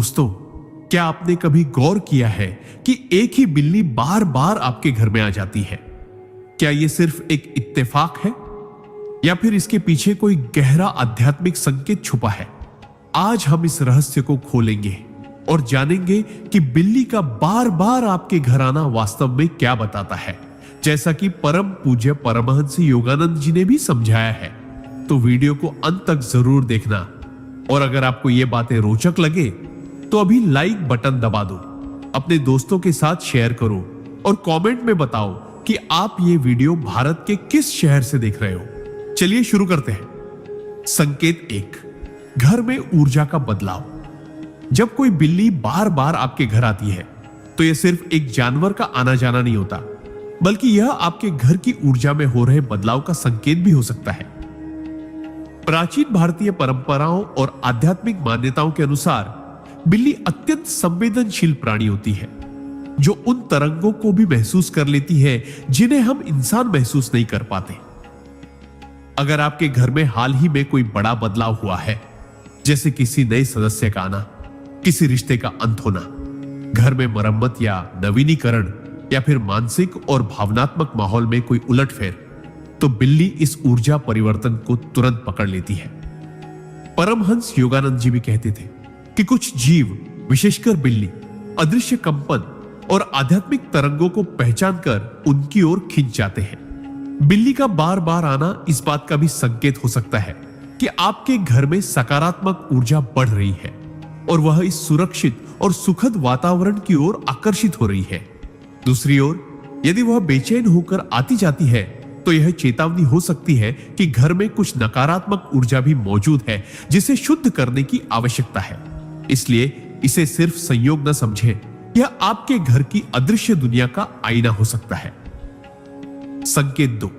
दोस्तों, क्या आपने कभी गौर किया है कि एक ही बिल्ली बार बार आपके घर में आ जाती है? क्या यह सिर्फ एक इत्तेफाक है या फिर इसके पीछे कोई गहरा आध्यात्मिक संकेत छुपा है? आज हम इस रहस्य को खोलेंगे और जानेंगे कि बिल्ली का बार बार आपके घर आना वास्तव में क्या बताता है, जैसा कि परम पूज्य परमहंस योगानंद जी ने भी समझाया है। तो वीडियो को अंत तक जरूर देखना, और अगर आपको ये बातें रोचक लगे तो अभी लाइक बटन दबा दो, अपने दोस्तों के साथ शेयर करो और कमेंट में बताओ कि आप ये वीडियो भारत के किस शहर से देख रहे हो। चलिए शुरू करते हैं। संकेत 1, घर में ऊर्जा का बदलाव। जब कोई बिल्ली बार बार आपके घर आती है तो यह सिर्फ एक जानवर का आना जाना नहीं होता, बल्कि यह आपके घर की ऊर्जा में हो रहे बदलाव का संकेत भी हो सकता है। प्राचीन भारतीय परंपराओं और आध्यात्मिक मान्यताओं के अनुसार बिल्ली अत्यंत संवेदनशील प्राणी होती है, जो उन तरंगों को भी महसूस कर लेती है जिन्हें हम इंसान महसूस नहीं कर पाते। अगर आपके घर में हाल ही में कोई बड़ा बदलाव हुआ है, जैसे किसी नए सदस्य का आना, किसी रिश्ते का अंत होना, घर में मरम्मत या नवीनीकरण, या फिर मानसिक और भावनात्मक माहौल में कोई उलटफेर, तो बिल्ली इस ऊर्जा परिवर्तन को तुरंत पकड़ लेती है। परमहंस योगानंद जी भी कहते थे कि कुछ जीव, विशेषकर बिल्ली, अदृश्य कंपन और आध्यात्मिक तरंगों को पहचान कर उनकी ओर खिंच जाते हैं। बिल्ली का बार बार आना इस बात का भी संकेत हो सकता है कि आपके घर में सकारात्मक ऊर्जा बढ़ रही है और वह इस सुरक्षित और सुखद वातावरण की ओर आकर्षित हो रही है। दूसरी ओर, यदि वह बेचैन होकर आती जाती है तो यह चेतावनी हो सकती है कि घर में कुछ नकारात्मक ऊर्जा भी मौजूद है, जिसे शुद्ध करने की आवश्यकता है। इसलिए इसे सिर्फ संयोग न समझें, यह आपके घर की अदृश्य दुनिया का आईना हो सकता है। संकेत 2,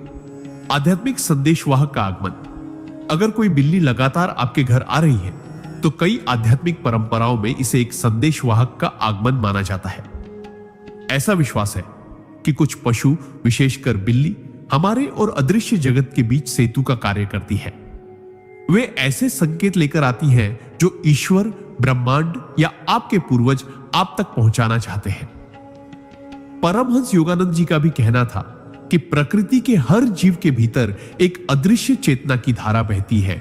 आध्यात्मिक संदेशवाहक का आगमन। अगर कोई बिल्ली लगातार आपके घर आ रही है तो कई आध्यात्मिक परंपराओं में इसे एक संदेशवाहक का आगमन माना जाता है। ऐसा विश्वास है कि कुछ पशु, विशेषकर बिल्ली, हमारे और अदृश्य जगत के बीच सेतु का कार्य करती है। वे ऐसे संकेत लेकर आती हैं जो ईश्वर, ब्रह्मांड या आपके पूर्वज आप तक पहुंचाना चाहते हैं। परमहंस योगानंद जी का भी कहना था कि प्रकृति के हर जीव के भीतर एक अदृश्य चेतना की धारा बहती है,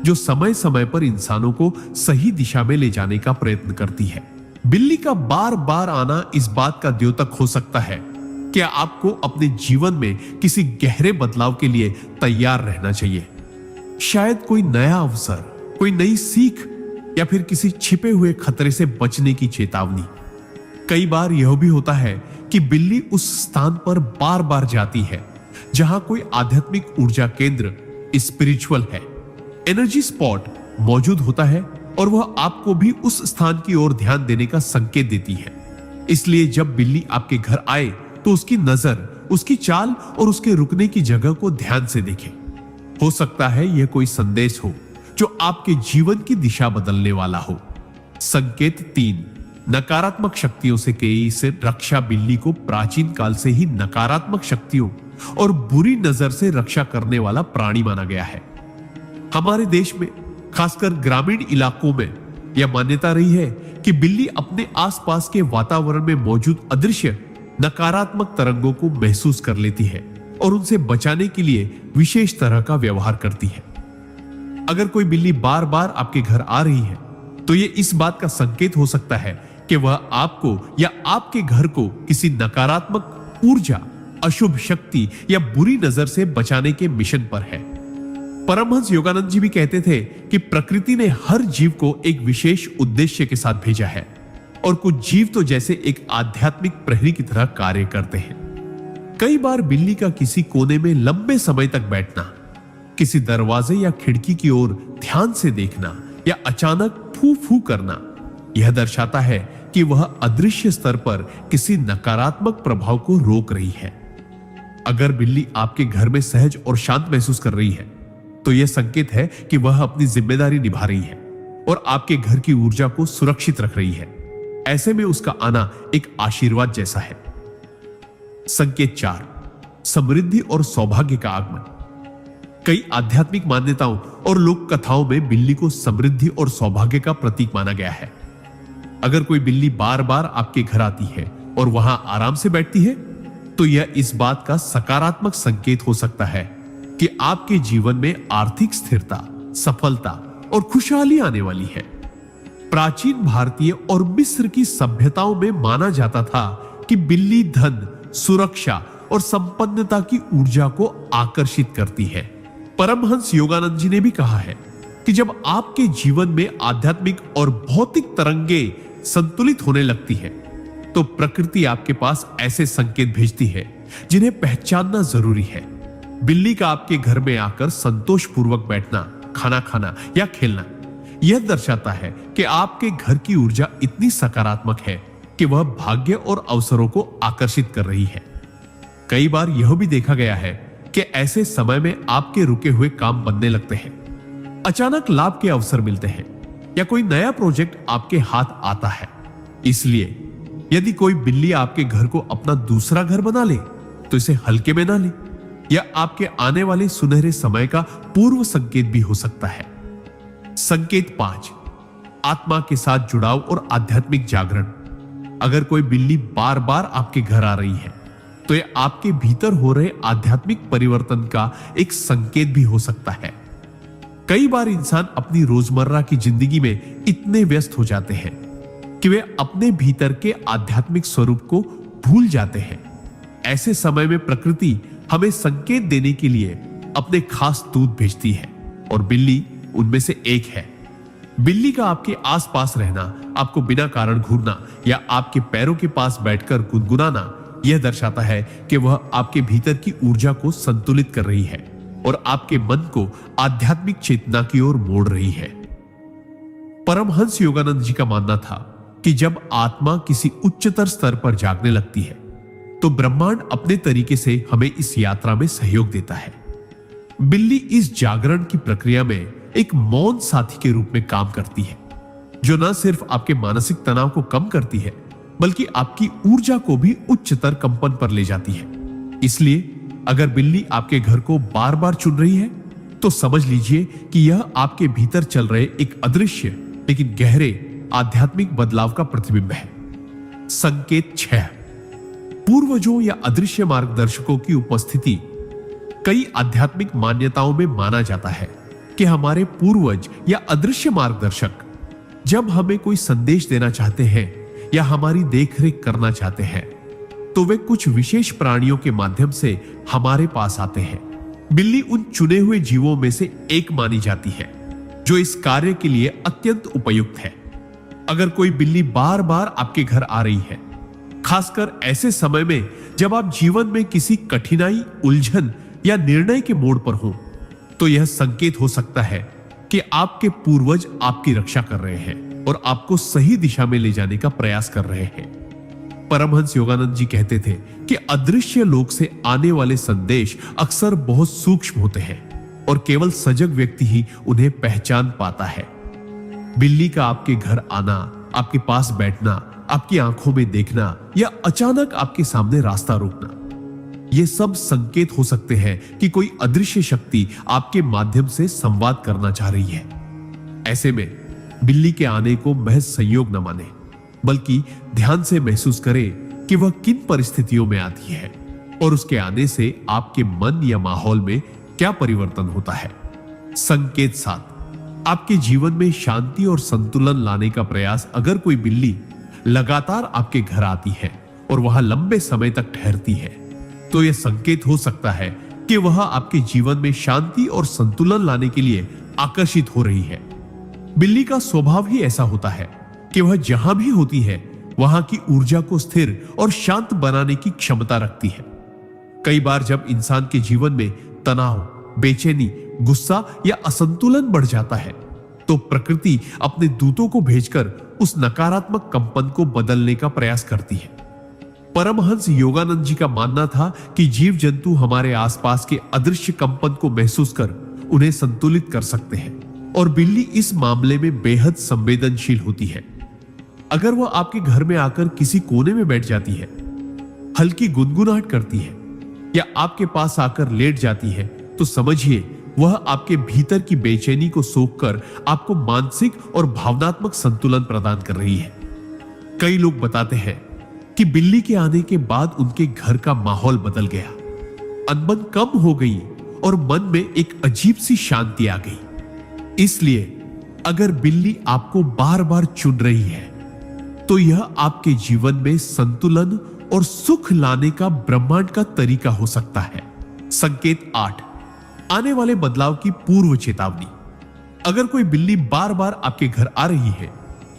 जो समय समय पर इंसानों को सही दिशा में ले जाने का प्रयत्न करती है। बिल्ली का बार बार आना इस बात का द्योतक हो सकता है कि आपको अपने जीवन में किसी गहरे बदलाव के लिए तैयार रहना चाहिए। शायद कोई नया अवसर, कोई नई सीख, या फिर किसी छिपे हुए खतरे से बचने की चेतावनी। कई बार यह भी होता है कि बिल्ली उस स्थान पर बार बार जाती है जहां कोई आध्यात्मिक ऊर्जा केंद्र, स्पिरिचुअल है, एनर्जी स्पॉट मौजूद होता है, और वह आपको भी उस स्थान की ओर ध्यान देने का संकेत देती है। इसलिए जब बिल्ली आपके घर आए तो उसकी नजर, उसकी चाल और उसके रुकने की जगह को ध्यान से देखें। हो सकता है यह कोई संदेश हो जो आपके जीवन की दिशा बदलने वाला हो। संकेत 3, नकारात्मक शक्तियों से रक्षा। बिल्ली को प्राचीन काल से ही नकारात्मक शक्तियों और बुरी नजर से रक्षा करने वाला प्राणी माना गया है। हमारे देश में, खासकर ग्रामीण इलाकों में, यह मान्यता रही है कि बिल्ली अपने आसपास के वातावरण में मौजूद अदृश्य नकारात्मक तरंगों को महसूस कर लेती है और उनसे बचाने के लिए विशेष तरह का व्यवहार करती है। अगर कोई बिल्ली बार बार आपके घर आ रही है तो यह इस बात का संकेत हो सकता है कि वह आपको या आपके घर को किसी नकारात्मक ऊर्जा, अशुभ शक्ति या बुरी नजर से बचाने के मिशन पर है। परमहंस योगानंद जी भी कहते थे कि प्रकृति ने हर जीव को एक विशेष उद्देश्य के साथ भेजा है, और कुछ जीव तो जैसे एक आध्यात्मिक प्रहरी की तरह कार्य करते हैं। कई बार बिल्ली का किसी कोने में लंबे समय तक बैठना, किसी दरवाजे या खिड़की की ओर ध्यान से देखना, या अचानक फू फू करना, यह दर्शाता है कि वह अदृश्य स्तर पर किसी नकारात्मक प्रभाव को रोक रही है। अगर बिल्ली आपके घर में सहज और शांत महसूस कर रही है तो यह संकेत है कि वह अपनी जिम्मेदारी निभा रही है और आपके घर की ऊर्जा को सुरक्षित रख रही है। ऐसे में उसका आना एक आशीर्वाद जैसा है। संकेत 4, समृद्धि और सौभाग्य का आगमन। कई आध्यात्मिक मान्यताओं और लोक कथाओं में बिल्ली को समृद्धि और सौभाग्य का प्रतीक माना गया है। अगर कोई बिल्ली बार बार आपके घर आती है और वहां आराम से बैठती है, तो यह इस बात का सकारात्मक संकेत हो सकता है कि आपके जीवन में आर्थिक स्थिरता, सफलता और खुशहाली आने वाली है। प्राचीन भारतीय और मिस्र की सभ्यताओं में माना जाता था कि बिल्ली धन, सुरक्षा और संपन्नता की ऊर्जा को आकर्षित करती है। परमहंस योगानंद जी ने भी कहा है कि जब आपके जीवन में आध्यात्मिक और भौतिक तरंगे संतुलित होने लगती है, तो प्रकृति आपके पास ऐसे संकेत भेजती है जिन्हें पहचानना जरूरी है। बिल्ली का आपके घर में आकर संतोषपूर्वक बैठना, खाना खाना या खेलना, यह दर्शाता है कि आपके घर की ऊर्जा इतनी सकारात्मक है कि वह भाग्य और अवसरों को आकर्षित कर रही है। कई बार यह भी देखा गया है कि ऐसे समय में आपके रुके हुए काम बनने लगते हैं, अचानक लाभ के अवसर मिलते हैं या कोई नया प्रोजेक्ट आपके हाथ आता है। इसलिए यदि कोई बिल्ली आपके घर को अपना दूसरा घर बना ले, तो इसे हल्के में ना ले। यह आपके आने वाले सुनहरे समय का पूर्व संकेत भी हो सकता है। संकेत 5, आत्मा के साथ जुड़ाव और आध्यात्मिक जागरण। अगर कोई बिल्ली बार बार आपके घर आ रही है, तो यह आपके भीतर हो रहे आध्यात्मिक परिवर्तन का एक संकेत भी हो सकता है। कई बार इंसान अपनी रोजमर्रा की जिंदगी में इतने व्यस्त हो जाते हैं कि वे अपने भीतर के आध्यात्मिक स्वरूप को भूल जाते हैं। ऐसे समय में प्रकृति हमें संकेत देने के लिए अपने खास दूत भेजती है और बिल्ली उनमें से एक है। बिल्ली का आपके आसपास रहना, आपको बिना कारण घूरना या आपके पैरों के पास बैठकर गुनगुनाना, यह दर्शाता है कि वह आपके भीतर की ऊर्जा को संतुलित कर रही है और आपके मन को आध्यात्मिक चेतना की ओर मोड़ रही है। परमहंस योगानंद जी का मानना था कि जब आत्मा किसी उच्चतर स्तर पर जागने लगती है, तो ब्रह्मांड अपने तरीके से हमें इस यात्रा में सहयोग देता है। बिल्ली इस जागरण की प्रक्रिया में एक मौन साथी के रूप में काम करती है, जो न सिर्फ आपके मानसिक तनाव को कम करती है, बल्कि आपकी ऊर्जा को भी उच्चतर कंपन पर ले जाती है। इसलिए अगर बिल्ली आपके घर को बार बार चुन रही है, तो समझ लीजिए कि यह आपके भीतर चल रहे एक अदृश्य लेकिन गहरे आध्यात्मिक बदलाव का प्रतिबिंब है। संकेत 6, पूर्वजों या अदृश्य मार्गदर्शकों की उपस्थिति। कई आध्यात्मिक मान्यताओं में माना जाता है कि हमारे पूर्वज या अदृश्य मार्गदर्शक जब हमें कोई संदेश देना चाहते हैं या हमारी देखरेख करना चाहते हैं, तो वे कुछ विशेष प्राणियों के माध्यम से हमारे पास आते हैं। बिल्ली उन चुने हुए जीवों में से एक मानी जाती है जो इस कार्य के लिए अत्यंत उपयुक्त है। अगर कोई बिल्ली बार बार आपके घर आ रही है, खासकर ऐसे समय में जब आप जीवन में किसी कठिनाई, उलझन या निर्णय के मोड़ पर हो, तो यह संकेत हो सकता है कि आपके पूर्वज आपकी रक्षा कर रहे हैं और आपको सही दिशा में ले जाने का प्रयास कर रहे हैं। परमहंस योगानंद जी कहते थे कि अदृश्य लोक से आने वाले संदेश अक्सर बहुत सूक्ष्म होते हैं और केवल सजग व्यक्ति ही उन्हें पहचान पाता है। बिल्ली का आपके घर आना, आपके पास बैठना, आपकी आंखों में देखना या अचानक आपके सामने रास्ता रोकना, ये सब संकेत हो सकते हैं कि कोई अदृश्य शक्ति आपके माध्यम से संवाद करना चाह रही है। ऐसे में बिल्ली के आने को महज संयोग न माने, बल्कि ध्यान से महसूस करें कि वह किन परिस्थितियों में आती है और उसके आने से आपके मन या माहौल में क्या परिवर्तन होता है। संकेत 7, आपके जीवन में शांति और संतुलन लाने का प्रयास। अगर कोई बिल्ली लगातार आपके घर आती है और वहां लंबे समय तक ठहरती है, तो यह संकेत हो सकता है कि वह आपके जीवन में शांति और संतुलन लाने के लिए आकर्षित हो रही है। बिल्ली का स्वभाव ही ऐसा होता है कि वह जहां भी होती है, वहां की ऊर्जा को स्थिर और शांत बनाने की क्षमता रखती है। कई बार जब इंसान के जीवन में तनाव, बेचैनी, गुस्सा या असंतुलन बढ़ जाता है, तो प्रकृति अपने दूतों को भेजकर उस नकारात्मक कंपन को बदलने का प्रयास करती है। परमहंस योगानंद जी का मानना था कि जीव जंतु हमारे आसपास के अदृश्य कंपन को महसूस कर उन्हें संतुलित कर सकते हैं, और बिल्ली इस मामले में बेहद संवेदनशील होती है। अगर वह आपके घर में आकर किसी कोने में बैठ जाती है, हल्की गुनगुनाहट करती है या आपके पास आकर लेट जाती है, तो समझिए वह आपके भीतर की बेचैनी को सोखकर आपको मानसिक और भावनात्मक संतुलन प्रदान कर रही है। कई लोग बताते हैं कि बिल्ली के आने के बाद उनके घर का माहौल बदल गया, अनबन कम हो गई और मन में एक अजीब सी शांति आ गई। इसलिए अगर बिल्ली आपको बार बार चुन रही है तो यह आपके जीवन में संतुलन और सुख लाने का ब्रह्मांड का तरीका हो सकता है। संकेत 8, आने वाले बदलाव की पूर्व चेतावनी। अगर कोई बिल्ली बार बार आपके घर आ रही है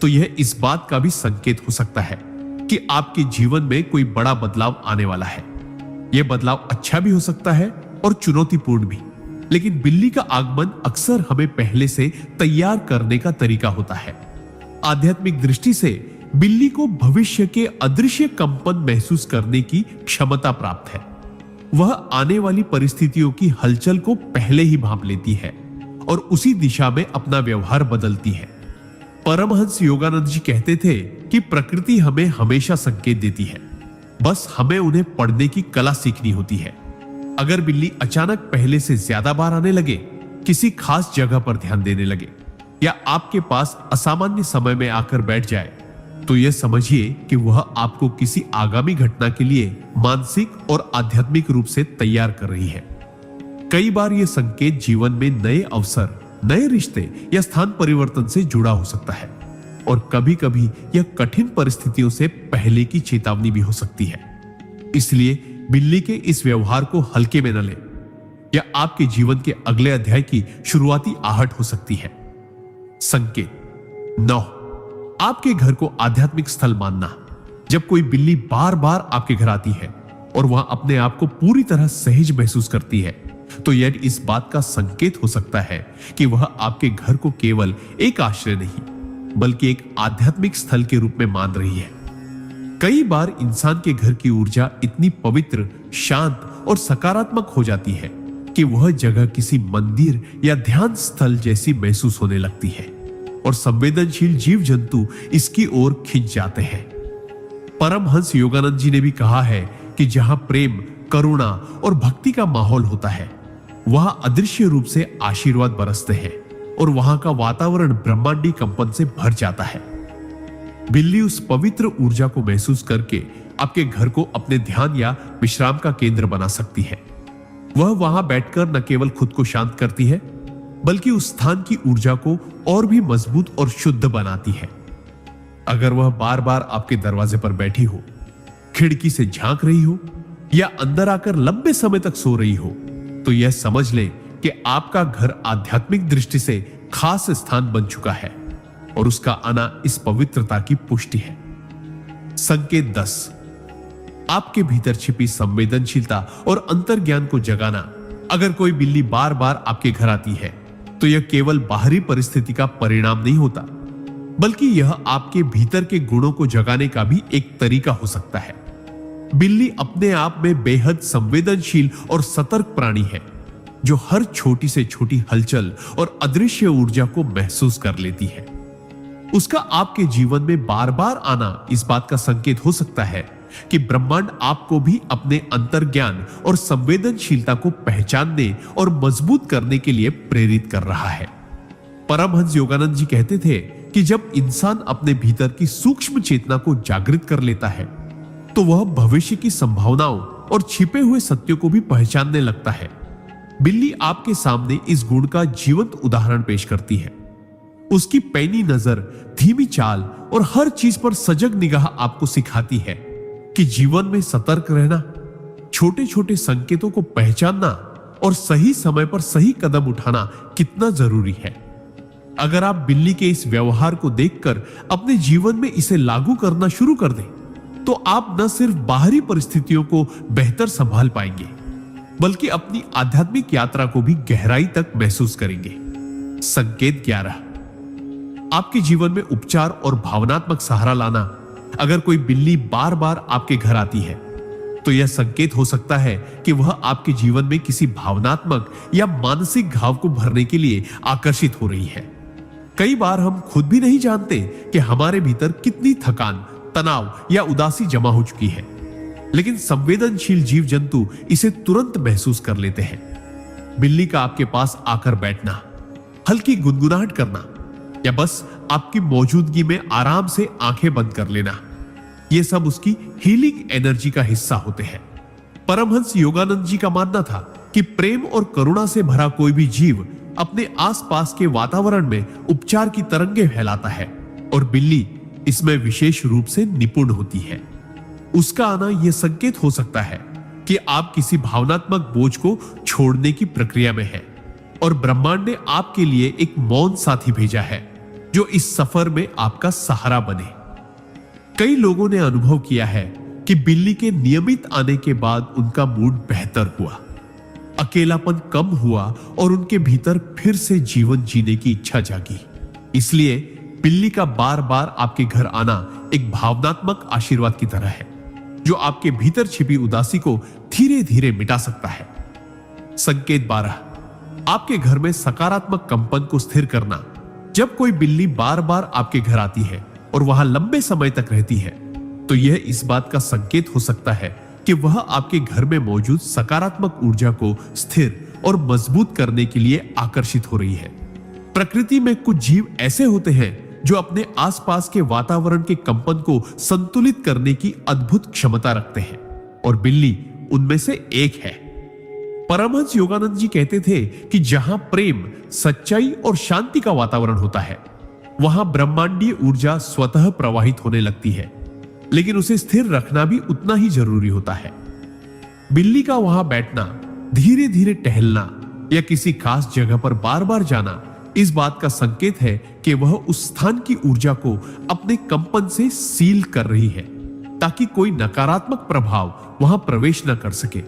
तो यह इस बात का भी संकेत हो सकता है कि आपके जीवन में कोई बड़ा बदलाव आने वाला है। यह बदलाव अच्छा भी हो सकता है और चुनौतीपूर्ण भी, लेकिन बिल्ली का आगमन अक्सर हमें पहले से तैयार करने का तरीका होता है। आध्यात्मिक दृष्टि से बिल्ली को भविष्य के अदृश्य कंपन महसूस करने की क्षमता प्राप्त है। वह आने वाली परिस्थितियों की हलचल को पहले ही भांप लेती है और उसी दिशा में अपना व्यवहार बदलती है। परमहंस योगानंद जी कहते थे कि प्रकृति हमें हमेशा संकेत देती है, बस हमें उन्हें पढ़ने की कला सीखनी होती है। अगर बिल्ली अचानक पहले से ज्यादा बार आने लगे, किसी खास जगह पर ध्यान देने लगे या आपके पास असामान्य समय में आकर बैठ जाए, तो यह समझिए कि वह आपको किसी आगामी घटना के लिए मानसिक और आध्यात्मिक रूप से तैयार कर रही है। कई बार यह संकेत जीवन में नए अवसर, नए रिश्ते या स्थान परिवर्तन से जुड़ा हो सकता है और कभी कभी यह कठिन परिस्थितियों से पहले की चेतावनी भी हो सकती है। इसलिए बिल्ली के इस व्यवहार को हल्के में न लें, या आपके जीवन के अगले अध्याय की शुरुआती आहट हो सकती है। संकेत 9, आपके घर को आध्यात्मिक स्थल मानना। जब कोई बिल्ली बार बार आपके घर आती है और वह अपने आप को पूरी तरह सहज महसूस करती है, तो यह इस बात का संकेत हो सकता है कि वह आपके घर को केवल एक आश्रय नहीं बल्कि एक आध्यात्मिक स्थल के रूप में मान रही है। कई बार इंसान के घर की ऊर्जा इतनी पवित्र, शांत और सकारात्मक हो जाती है कि वह जगह किसी मंदिर या ध्यान स्थल जैसी महसूस होने लगती है और संवेदनशील जीव जंतु इसकी ओर खिंच जाते हैं। परमहंस योगानंद जी ने भी कहा है कि जहां प्रेम, करुणा और भक्ति का माहौल होता है, वहां अदृश्य रूप से आशीर्वाद बरसते हैं और वहां का वातावरण ब्रह्मांडी कंपन से भर जाता है। बिल्ली उस पवित्र ऊर्जा को महसूस करके आपके घर को अपने ध्यान या विश्राम का केंद्र बना सकती है। वह वहां बैठकर न केवल खुद को शांत करती है, बल्कि उस स्थान की ऊर्जा को और भी मजबूत और शुद्ध बनाती है। अगर वह बार बार आपके दरवाजे पर बैठी हो, खिड़की से झांक रही हो या अंदर आकर लंबे समय तक सो रही हो, तो यह समझ लें कि आपका घर आध्यात्मिक दृष्टि से खास स्थान बन चुका है और उसका आना इस पवित्रता की पुष्टि है। संकेत 10, आपके भीतर छिपी संवेदनशीलता और अंतर्ज्ञान को जगाना। अगर कोई बिल्ली बार बार आपके घर आती है तो यह केवल बाहरी परिस्थिति का परिणाम नहीं होता, बल्कि यह आपके भीतर के गुणों को जगाने का भी एक तरीका हो सकता है। बिल्ली अपने आप में बेहद संवेदनशील और सतर्क प्राणी है, जो हर छोटी से छोटी हलचल और अदृश्य ऊर्जा को महसूस कर लेती है। उसका आपके जीवन में बार बार आना इस बात का संकेत हो सकता है कि ब्रह्मांड आपको भी अपने अंतर्ज्ञान और संवेदनशीलता को पहचानने और मजबूत करने के लिए प्रेरित कर रहा है। परमहंस योगानंद जी कहते थे कि जब इंसान अपने भीतर की सूक्ष्म चेतना को जागृत कर लेता है, तो वह भविष्य की संभावनाओं और छिपे हुए सत्यों को भी पहचानने लगता है। बिल्ली आपके सामने इस गुण का जीवंत उदाहरण पेश करती है। उसकी पैनी नजर, धीमी चाल और हर चीज पर सजग निगाह आपको सिखाती है कि जीवन में सतर्क रहना, छोटे छोटे संकेतों को पहचानना और सही समय पर सही कदम उठाना कितना जरूरी है। अगर आप बिल्ली के इस व्यवहार को देखकर अपने जीवन में इसे लागू करना शुरू कर दें, तो आप न सिर्फ बाहरी परिस्थितियों को बेहतर संभाल पाएंगे, बल्कि अपनी आध्यात्मिक यात्रा को भी गहराई तक महसूस करेंगे। संकेत 11, आपके जीवन में उपचार और भावनात्मक सहारा लाना। अगर कोई बिल्ली बार बार आपके घर आती है, तो यह संकेत हो सकता है कि वह आपके जीवन में किसी भावनात्मक या मानसिक घाव को भरने के लिए आकर्षित हो रही है। कई बार हम खुद भी नहीं जानते कि हमारे भीतर कितनी थकान, तनाव या उदासी जमा हो चुकी है, लेकिन संवेदनशील जीव जंतु इसे तुरंत महसूस कर लेते हैं। बिल्ली का आपके पास आकर बैठना, हल्की गुनगुनाहट करना या बस आपकी मौजूदगी में आराम से आंखें बंद कर लेना, यह सब उसकी हीलिंग एनर्जी का हिस्सा होते हैं। परमहंस योगानंद जी का मानना था कि प्रेम और करुणा से भरा कोई भी जीव अपने आसपास के वातावरण में उपचार की तरंगे फैलाता है और बिल्ली इसमें विशेष रूप से निपुण होती है। उसका आना यह संकेत हो सकता है कि आप किसी भावनात्मक बोझ को छोड़ने की प्रक्रिया में हैं और ब्रह्मांड ने आपके लिए एक मौन साथी भेजा है जो इस सफर में आपका सहारा बने। कई लोगों ने अनुभव किया है कि बिल्ली के नियमित आने के बाद उनका मूड बेहतर हुआ, अकेलापन कम हुआ और उनके भीतर फिर से जीवन जीने की इच्छा जागी। इसलिए बिल्ली का बार बार आपके घर आना एक भावनात्मक आशीर्वाद की तरह है जो आपके भीतर छिपी उदासी को धीरे धीरे मिटा सकता है। संकेत 12, आपके घर में सकारात्मक कंपन को स्थिर करना। जब कोई बिल्ली बार बार आपके घर आती है और वहां लंबे समय तक रहती है तो यह इस बात का संकेत हो सकता है कि वह आपके घर में मौजूद सकारात्मक ऊर्जा को स्थिर और मजबूत करने के लिए आकर्षित हो रही है। प्रकृति में कुछ जीव ऐसे होते हैं जो अपने आसपास के वातावरण के कंपन को संतुलित करने की अद्भुत क्षमता रखते हैं और बिल्ली उनमें से एक है। परमहंस योगानंद जी कहते थे कि जहां प्रेम, सच्चाई और शांति का वातावरण होता है वहां ब्रह्मांडीय ऊर्जा स्वतः प्रवाहित होने लगती है, लेकिन उसे स्थिर रखना भी उतना ही जरूरी होता है। बिल्ली का वहां बैठना, धीरे धीरे टहलना या किसी खास जगह पर बार बार जाना इस बात का संकेत है कि वह उस स्थान की ऊर्जा को अपने कंपन से सील कर रही है ताकि कोई नकारात्मक प्रभाव वहां प्रवेश न कर सके।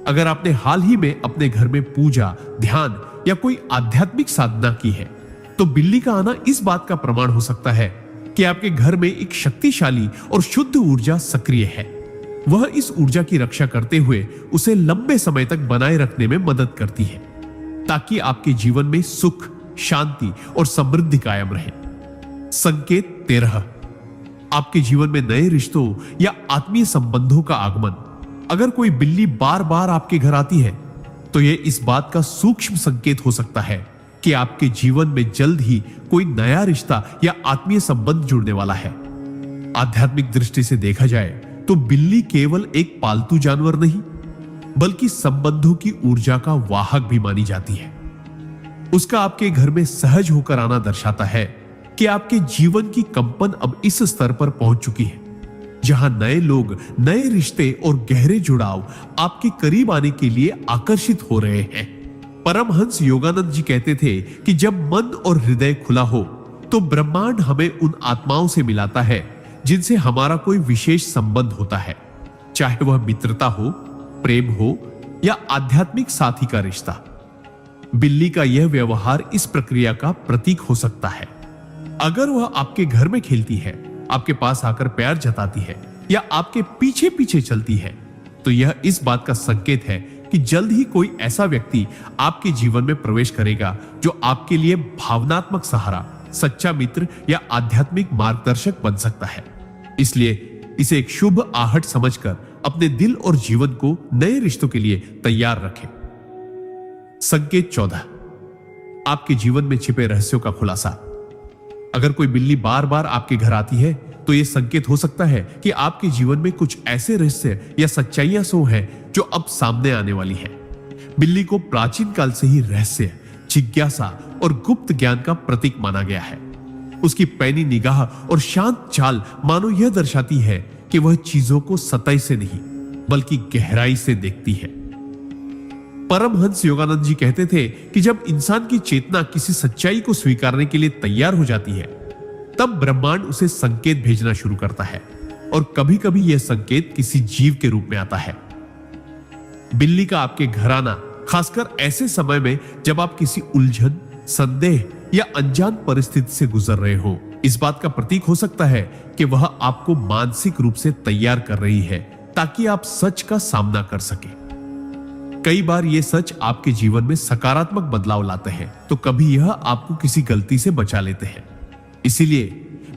अगर आपने हाल ही में अपने घर में पूजा, ध्यान या कोई आध्यात्मिक साधना की है तो बिल्ली का आना इस बात का प्रमाण हो सकता है कि आपके घर में एक शक्तिशाली और शुद्ध ऊर्जा सक्रिय है। वह इस ऊर्जा की रक्षा करते हुए उसे लंबे समय तक बनाए रखने में मदद करती है ताकि आपके जीवन में सुख, शांति और समृद्धि कायम रहे। संकेत 13, आपके जीवन में नए रिश्तों या आत्मीय संबंधों का आगमन। अगर कोई बिल्ली बार बार आपके घर आती है तो यह इस बात का सूक्ष्म संकेत हो सकता है कि आपके जीवन में जल्द ही कोई नया रिश्ता या आत्मीय संबंध जुड़ने वाला है। आध्यात्मिक दृष्टि से देखा जाए तो बिल्ली केवल एक पालतू जानवर नहीं बल्कि संबंधों की ऊर्जा का वाहक भी मानी जाती है। उसका आपके घर में सहज होकर आना दर्शाता है कि आपके जीवन की कंपन अब इस स्तर पर पहुंच चुकी है जहां नए लोग, नए रिश्ते और गहरे जुड़ाव आपके करीब आने के लिए आकर्षित हो रहे हैं। परमहंस योगानंद जी कहते थे कि जब मन और हृदय खुला हो तो ब्रह्मांड हमें उन आत्माओं से मिलाता है जिनसे हमारा कोई विशेष संबंध होता है, चाहे वह मित्रता हो, प्रेम हो या आध्यात्मिक साथी का रिश्ता। बिल्ली का यह व्यवहार इस प्रक्रिया का प्रतीक हो सकता है। अगर वह आपके घर में खेलती है, आपके पास आकर प्यार जताती है या आपके पीछे पीछे चलती है तो यह इस बात का संकेत है कि जल्द ही कोई ऐसा व्यक्ति आपके जीवन में प्रवेश करेगा जो आपके लिए भावनात्मक सहारा, सच्चा मित्र या आध्यात्मिक मार्गदर्शक बन सकता है। इसलिए इसे एक शुभ आहट समझकर अपने दिल और जीवन को नए रिश्तों के लिए तैयार रखें। संकेत 14, आपके जीवन में छिपे रहस्यों का खुलासा। अगर कोई बिल्ली बार बार आपके घर आती है तो यह संकेत हो सकता है कि आपके जीवन में कुछ ऐसे रहस्य या सच्चाइयां सो हैं जो अब सामने आने वाली है। बिल्ली को प्राचीन काल से ही रहस्य, जिज्ञासा और गुप्त ज्ञान का प्रतीक माना गया है। उसकी पैनी निगाह और शांत चाल मानो यह दर्शाती है कि वह चीजों को सतह से नहीं बल्कि गहराई से देखती है। परमहंस योगानंद जी कहते थे कि जब इंसान की चेतना किसी सच्चाई को स्वीकारने के लिए तैयार हो जाती है तब ब्रह्मांड उसे संकेत भेजना शुरू करता है और कभी कभी यह संकेत किसी जीव के रूप में आता है। बिल्ली का आपके घर आना, खासकर ऐसे समय में जब आप किसी उलझन, संदेह या अनजान परिस्थिति से गुजर रहे हो, इस बात का प्रतीक हो सकता है कि वह आपको मानसिक रूप से तैयार कर रही है ताकि आप सच का सामना कर सके। कई बार ये सच आपके जीवन में सकारात्मक बदलाव लाते हैं तो कभी यह आपको किसी गलती से बचा लेते हैं। इसीलिए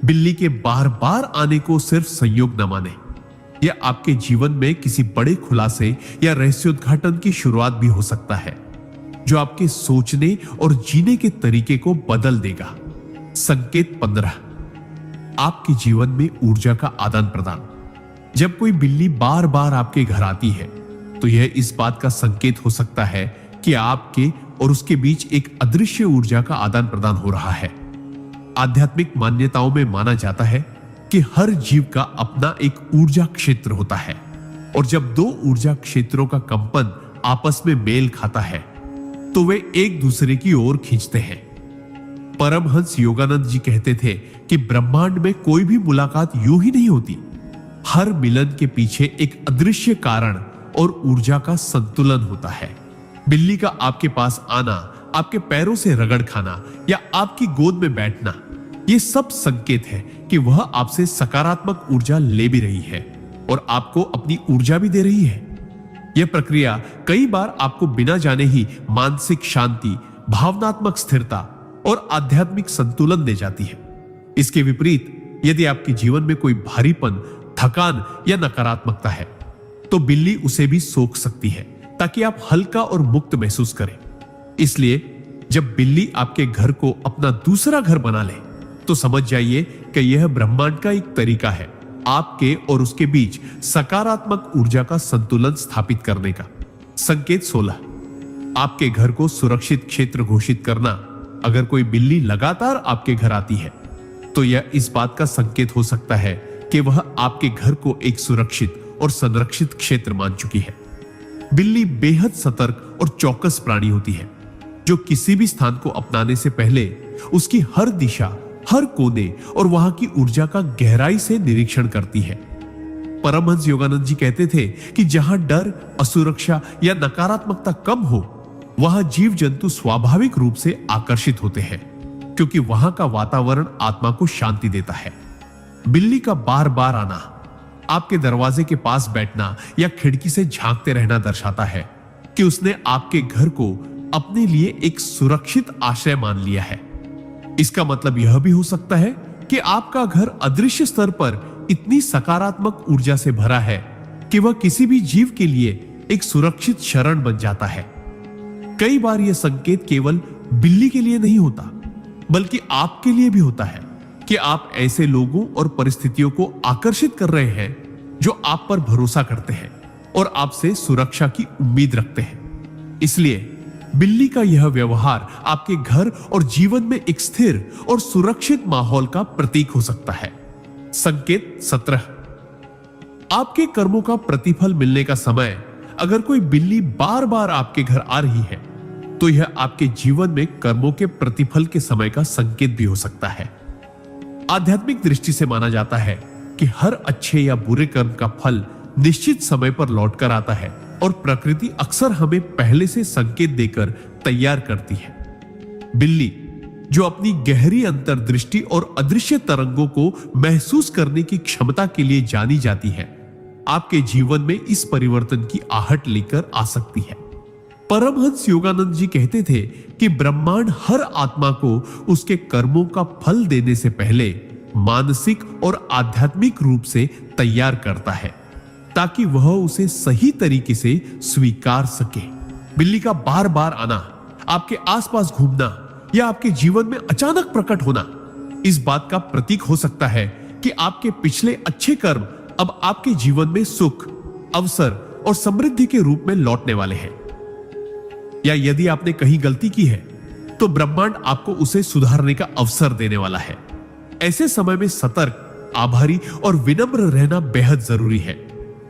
बिल्ली के बार बार आने को सिर्फ संयोग न माने। यह आपके जीवन में किसी बड़े खुलासे या रहस्योद्घाटन की शुरुआत भी हो सकता है जो आपके सोचने और जीने के तरीके को बदल देगा। संकेत 15, आपके जीवन में ऊर्जा का आदान प्रदान। जब कोई बिल्ली बार बार आपके घर आती है तो यह इस बात का संकेत हो सकता है कि आपके और उसके बीच एक अदृश्य ऊर्जा का आदान प्रदान हो रहा है। आध्यात्मिक मान्यताओं में माना जाता है कि हर जीव का अपना एक ऊर्जा क्षेत्र होता है और जब दो ऊर्जा क्षेत्रों का कंपन आपस में मेल खाता है तो वे एक दूसरे की ओर खींचते हैं। परमहंस योगानंद जी कहते थे कि ब्रह्मांड में कोई भी मुलाकात यूं ही नहीं होती। हर मिलन के पीछे एक अदृश्य कारण और ऊर्जा का संतुलन होता है। बिल्ली का आपके पास आना, आपके पैरों से रगड़ खाना या आपकी गोद में बैठना, ये सब संकेत है कि वह आपसे सकारात्मक ऊर्जा ले भी रही है और आपको अपनी ऊर्जा भी दे रही है। यह प्रक्रिया कई बार आपको बिना जाने ही मानसिक शांति, भावनात्मक स्थिरता और आध्यात्मिक संतुलन दे जाती है। इसके विपरीत यदि आपके जीवन में कोई भारीपन, थकान या नकारात्मकता है तो बिल्ली उसे भी सोख सकती है ताकि आप हल्का और मुक्त महसूस करें। इसलिए जब बिल्ली आपके घर को अपना दूसरा घर बना ले तो समझ जाइए कि यह ब्रह्मांड का एक तरीका है आपके और उसके बीच सकारात्मक ऊर्जा का संतुलन स्थापित करने का। संकेत 16, आपके घर को सुरक्षित क्षेत्र घोषित करना। अगर कोई बिल्ली लगातार आपके घर आती है तो यह इस बात का संकेत हो सकता है कि वह आपके घर को एक सुरक्षित और संरक्षित क्षेत्र मान चुकी है। बिल्ली बेहद सतर्क और चौकस प्राणी होती है जो किसी भी स्थान को अपनाने से पहले उसकी हर दिशा, हर कोने और वहां की ऊर्जा का गहराई से निरीक्षण करती है। परमहंस योगानंद जी कहते थे कि जहां डर, असुरक्षा या नकारात्मकता कम हो वहां जीव जंतु स्वाभाविक रूप से आकर्षित होते हैं क्योंकि वहां का वातावरण आत्मा को शांति देता है। बिल्ली का बार बार आना, आपके दरवाजे के पास बैठना या खिड़की से झांकते रहना दर्शाता है कि उसने आपके घर को अपने लिए एक सुरक्षित आश्रय मान लिया है। इसका मतलब यह भी हो सकता है कि आपका घर अदृश्य स्तर पर इतनी सकारात्मक ऊर्जा से भरा है कि वह किसी भी जीव के लिए एक सुरक्षित शरण बन जाता है। कई बार यह संकेत केवल बिल्ली के लिए नहीं होता बल्कि आपके लिए भी होता है कि आप ऐसे लोगों और परिस्थितियों को आकर्षित कर रहे हैं जो आप पर भरोसा करते हैं और आपसे सुरक्षा की उम्मीद रखते हैं। इसलिए बिल्ली का यह व्यवहार आपके घर और जीवन में एक स्थिर और सुरक्षित माहौल का प्रतीक हो सकता है। संकेत 17, आपके कर्मों का प्रतिफल मिलने का समय। अगर कोई बिल्ली बार बार आपके घर आ रही है तो यह आपके जीवन में कर्मों के प्रतिफल के समय का संकेत भी हो सकता है। आध्यात्मिक दृष्टि से माना जाता है कि हर अच्छे या बुरे कर्म का फल निश्चित समय पर लौटकर आता है और प्रकृति अक्सर हमें पहले से संकेत देकर तैयार करती है। बिल्ली जो अपनी गहरी अंतर्दृष्टि और अदृश्य तरंगों को महसूस करने की क्षमता के लिए जानी जाती है, आपके जीवन में इस परिवर्तन की आहट लेकर आ सकती है। परमहंस योगानंद जी कहते थे कि ब्रह्मांड हर आत्मा को उसके कर्मों का फल देने से पहले मानसिक और आध्यात्मिक रूप से तैयार करता है ताकि वह उसे सही तरीके से स्वीकार सके। बिल्ली का बार बार आना, आपके आसपास घूमना या आपके जीवन में अचानक प्रकट होना इस बात का प्रतीक हो सकता है कि आपके पिछले अच्छे कर्म अब आपके जीवन में सुख, अवसर और समृद्धि के रूप में लौटने वाले हैं। या यदि आपने कहीं गलती की है तो ब्रह्मांड आपको उसे सुधारने का अवसर देने वाला है। ऐसे समय में सतर्क, आभारी और विनम्र रहना बेहद जरूरी है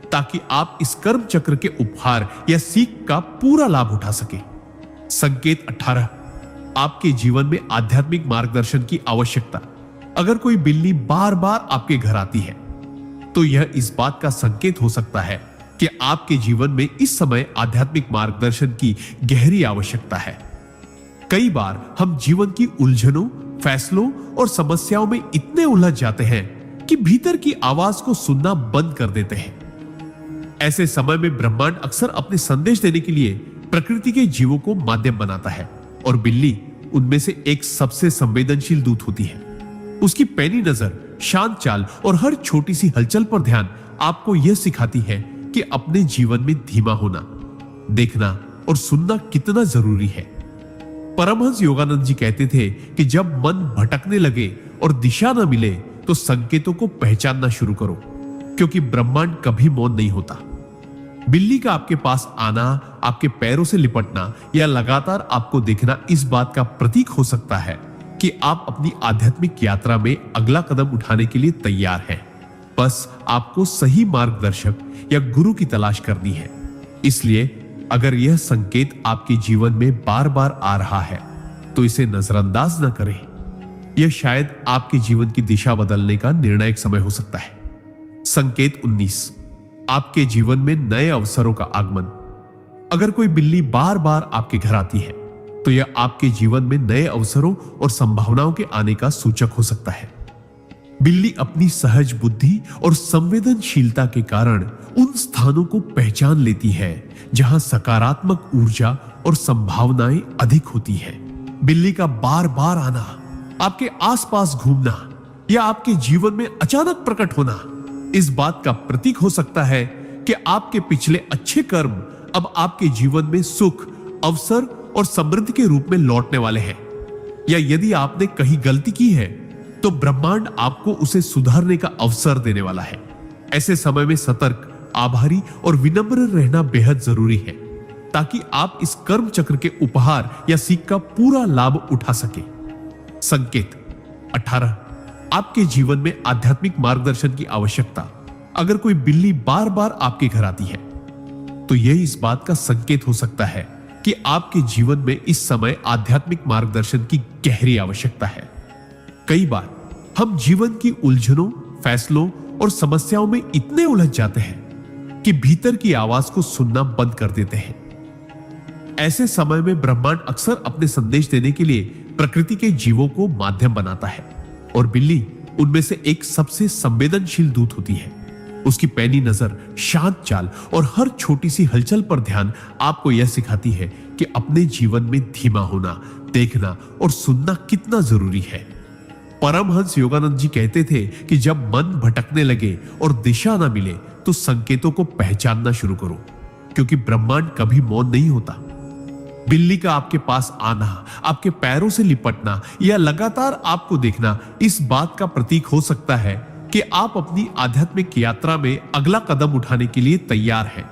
ताकि आप इस कर्म चक्र के उपहार या सीख का पूरा लाभ उठा सके। संकेत 18, आपके जीवन में आध्यात्मिक मार्गदर्शन की आवश्यकता। अगर कोई बिल्ली बार बार आपके घर आती है तो यह इस बात का संकेत हो सकता है कि आपके जीवन में इस समय आध्यात्मिक मार्गदर्शन की गहरी आवश्यकता है। कई बार हम जीवन की उलझनों, फैसलों और समस्याओं में इतने उलझ जाते हैं कि भीतर की आवाज को सुनना बंद कर देते हैं। ऐसे समय में ब्रह्मांड अक्सर अपने संदेश देने के लिए प्रकृति के जीवों को माध्यम बनाता है और बिल्ली उनमें से एक सबसे संवेदनशील दूत होती है। उसकी पैनी नजर, शांत चाल और हर छोटी सी हलचल पर ध्यान आपको यह सिखाती है कि अपने जीवन में धीमा होना, देखना और सुनना कितना जरूरी है। परमहंस योगानंद जी कहते थे कि जब मन भटकने लगे और दिशा न मिले तो संकेतों को पहचानना शुरू करो, क्योंकि ब्रह्मांड कभी मौन नहीं होता। बिल्ली का आपके पास आना, आपके पैरों से लिपटना या लगातार आपको देखना इस बात का प्रतीक हो सकता है कि आप अपनी आध्यात्मिक यात्रा में अगला कदम उठाने के लिए तैयार हैं। बस आपको सही मार्गदर्शक या गुरु की तलाश करनी है। इसलिए अगर यह संकेत आपके जीवन में बार बार आ रहा है तो इसे नजरअंदाज न करें। यह शायद आपके जीवन की दिशा बदलने का निर्णायक समय हो सकता है। संकेत 19, आपके जीवन में नए अवसरों का आगमन। अगर कोई बिल्ली बार बार आपके घर आती है तो यह आपके जीवन में नए अवसरों और संभावनाओं के आने का सूचक हो सकता है। बिल्ली अपनी सहज बुद्धि और संवेदनशीलता के कारण उन स्थानों को पहचान लेती है जहां सकारात्मक ऊर्जा और संभावनाएं अधिक होती है। बिल्ली का बार बार आना, आपके आसपास घूमना या आपके जीवन में अचानक प्रकट होना इस बात का प्रतीक हो सकता है कि आपके पिछले अच्छे कर्म अब आपके जीवन में सुख, अवसर और समृद्धि के रूप में लौटने वाले हैं। या यदि आपने कहीं गलती की है तो ब्रह्मांड आपको उसे सुधारने का अवसर देने वाला है। ऐसे समय में सतर्क, आभारी और विनम्र रहना बेहद जरूरी है ताकि आप इस कर्म चक्र के उपहार या सीख का पूरा लाभ उठा सके। संकेत 18, आपके जीवन में आध्यात्मिक मार्गदर्शन की आवश्यकता। अगर कोई बिल्ली बार बार आपके घर आती है तो यह इस बात का संकेत हो सकता है कि आपके जीवन में इस समय आध्यात्मिक मार्गदर्शन की गहरी आवश्यकता है। कई बार हम जीवन की उलझनों, फैसलों और समस्याओं में इतने उलझ जाते हैं कि भीतर की आवाज को सुनना बंद कर देते हैं। ऐसे समय में ब्रह्मांड अक्सर अपने संदेश देने के लिए प्रकृति के जीवों को माध्यम बनाता है और बिल्ली उनमें से एक सबसे संवेदनशील दूत होती है। उसकी पैनी नजर, शांत चाल और हर छोटी सी हलचल पर ध्यान आपको यह सिखाती है कि अपने जीवन में धीमा होना, देखना और सुनना कितना जरूरी है। परमहंस योगानंद जी कहते थे कि जब मन भटकने लगे और दिशा ना मिले तो संकेतों को पहचानना शुरू करो, क्योंकि ब्रह्मांड कभी मौन नहीं होता। बिल्ली का आपके पास आना, आपके पैरों से लिपटना या लगातार आपको देखना इस बात का प्रतीक हो सकता है कि आप अपनी आध्यात्मिक यात्रा में अगला कदम उठाने के लिए तैयार हैं।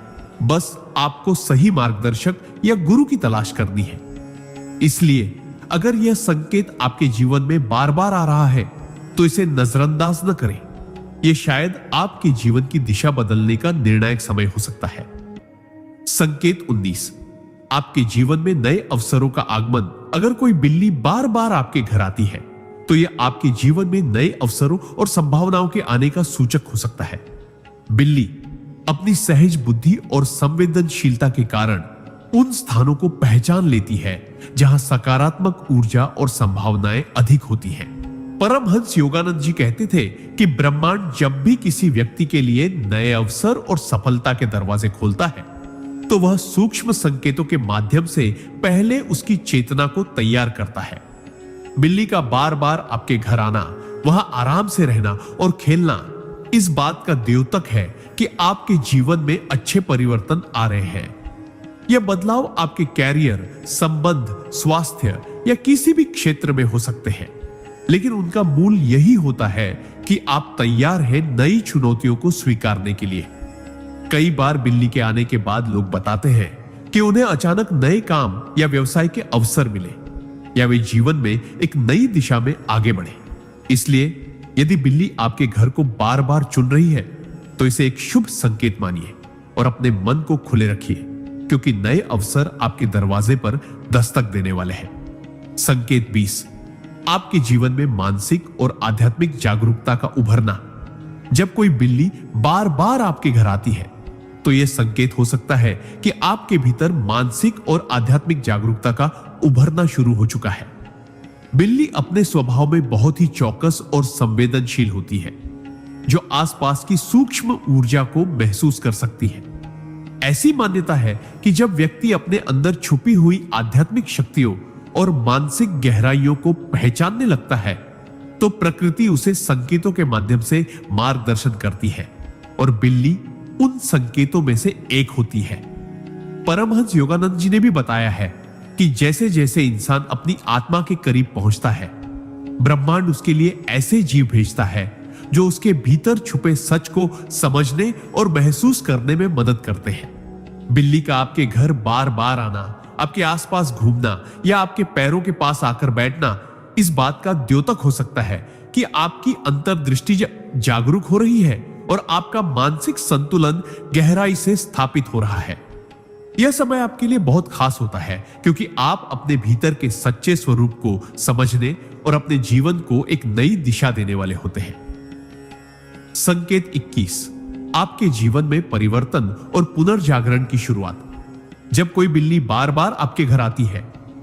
बस आपको सही मार्गदर्शक या गुरु की तलाश करनी है। इसलिए अगर यह संकेत आपके जीवन में बार बार आ रहा है तो इसे नजरअंदाज न करें। यह शायद आपके जीवन की दिशा बदलने का निर्णायक समय हो सकता है। संकेत 19, आपके जीवन में नए अवसरों का आगमन। अगर कोई बिल्ली बार बार आपके घर आती है तो यह आपके जीवन में नए अवसरों और संभावनाओं के आने का सूचक हो सकता है। बिल्ली अपनी सहज बुद्धि और संवेदनशीलता के कारण उन स्थानों को पहचान लेती है जहां सकारात्मक ऊर्जा और संभावनाएं अधिक होती हैं। परमहंस योगानंद जी कहते थे कि ब्रह्मांड जब भी किसी व्यक्ति के लिए नए अवसर और सफलता के दरवाजे खोलता है तो वह सूक्ष्म संकेतों के माध्यम से पहले उसकी चेतना को तैयार करता है। बिल्ली का बार बार आपके घर आना, वहां आराम से रहना और खेलना इस बात का द्योतक है कि आपके जीवन में अच्छे परिवर्तन आ रहे हैं। यह बदलाव आपके कैरियर, संबंध, स्वास्थ्य या किसी भी क्षेत्र में हो सकते हैं, लेकिन उनका मूल यही होता है कि आप तैयार हैं नई चुनौतियों को स्वीकारने के लिए। कई बार बिल्ली के आने के बाद लोग बताते हैं कि उन्हें अचानक नए काम या व्यवसाय के अवसर मिले या वे जीवन में एक नई दिशा में आगे बढ़े। इसलिए यदि बिल्ली आपके घर को बार बार चुन रही है तो इसे एक शुभ संकेत मानिए और अपने मन को खुले रखिए, क्योंकि नए अवसर आपके दरवाजे पर दस्तक देने वाले हैं। संकेत 20, आपके जीवन में मानसिक और आध्यात्मिक जागरूकता का उभरना। जब कोई बिल्ली बार बार आपके घर आती है तो यह संकेत हो सकता है कि आपके भीतर मानसिक और आध्यात्मिक जागरूकता का उभरना शुरू हो चुका है। बिल्ली अपने स्वभाव में बहुत ही चौकस और संवेदनशील होती है, जो आसपास की सूक्ष्म ऊर्जा को महसूस कर सकती है। ऐसी मान्यता है कि जब व्यक्ति अपने अंदर छुपी हुई आध्यात्मिक शक्तियों और मानसिक गहराइयों को पहचानने लगता है तो प्रकृति उसे संकेतों के माध्यम से मार्गदर्शन करती है और बिल्ली उन संकेतों में से एक होती है। परमहंस योगानंद जी ने भी बताया है कि जैसे जैसे इंसान अपनी आत्मा के करीब पहुंचता है, ब्रह्मांड उसके लिए ऐसे जीव भेजता है जो उसके भीतर छुपे सच को समझने और महसूस करने में मदद करते हैं। बिल्ली का आपके घर बार बार आना, आपके आसपास घूमना या आपके पैरों के पास आकर बैठना इस बात का द्योतक हो सकता है कि आपकी अंतर्दृष्टि जागरूक हो रही है और आपका मानसिक संतुलन गहराई से स्थापित हो रहा है। यह समय आपके लिए बहुत खास होता है क्योंकि आप अपने भीतर के सच्चे स्वरूप को समझने और अपने जीवन को एक नई दिशा देने वाले होते हैं। संकेत 21, आपके जीवन में परिवर्तन और पुनर्जागरण की शुरुआत। जब कोई बिल्ली बार बार आपके घर आती है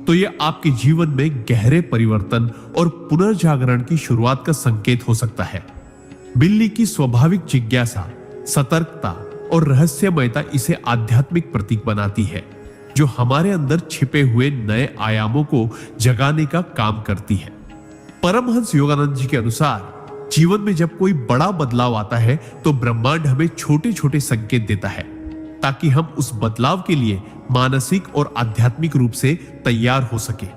तो यह आपके जीवन में गहरे परिवर्तन और पुनर्जागरण की शुरुआत का संकेत हो सकता है। बिल्ली की स्वाभाविक जिज्ञासा, सतर्कता और रहस्यमयता इसे आध्यात्मिक प्रतीक बनाती है, जो हमारे अंदर छिपे हुए नए आयामों को जगाने का काम करती है। परमहंस योगानंद जी के अनुसार जीवन में जब कोई बड़ा बदलाव आता है तो ब्रह्मांड हमें छोटे छोटे संकेत देता है ताकि हम उस बदलाव के लिए मानसिक और आध्यात्मिक रूप से तैयार हो सके।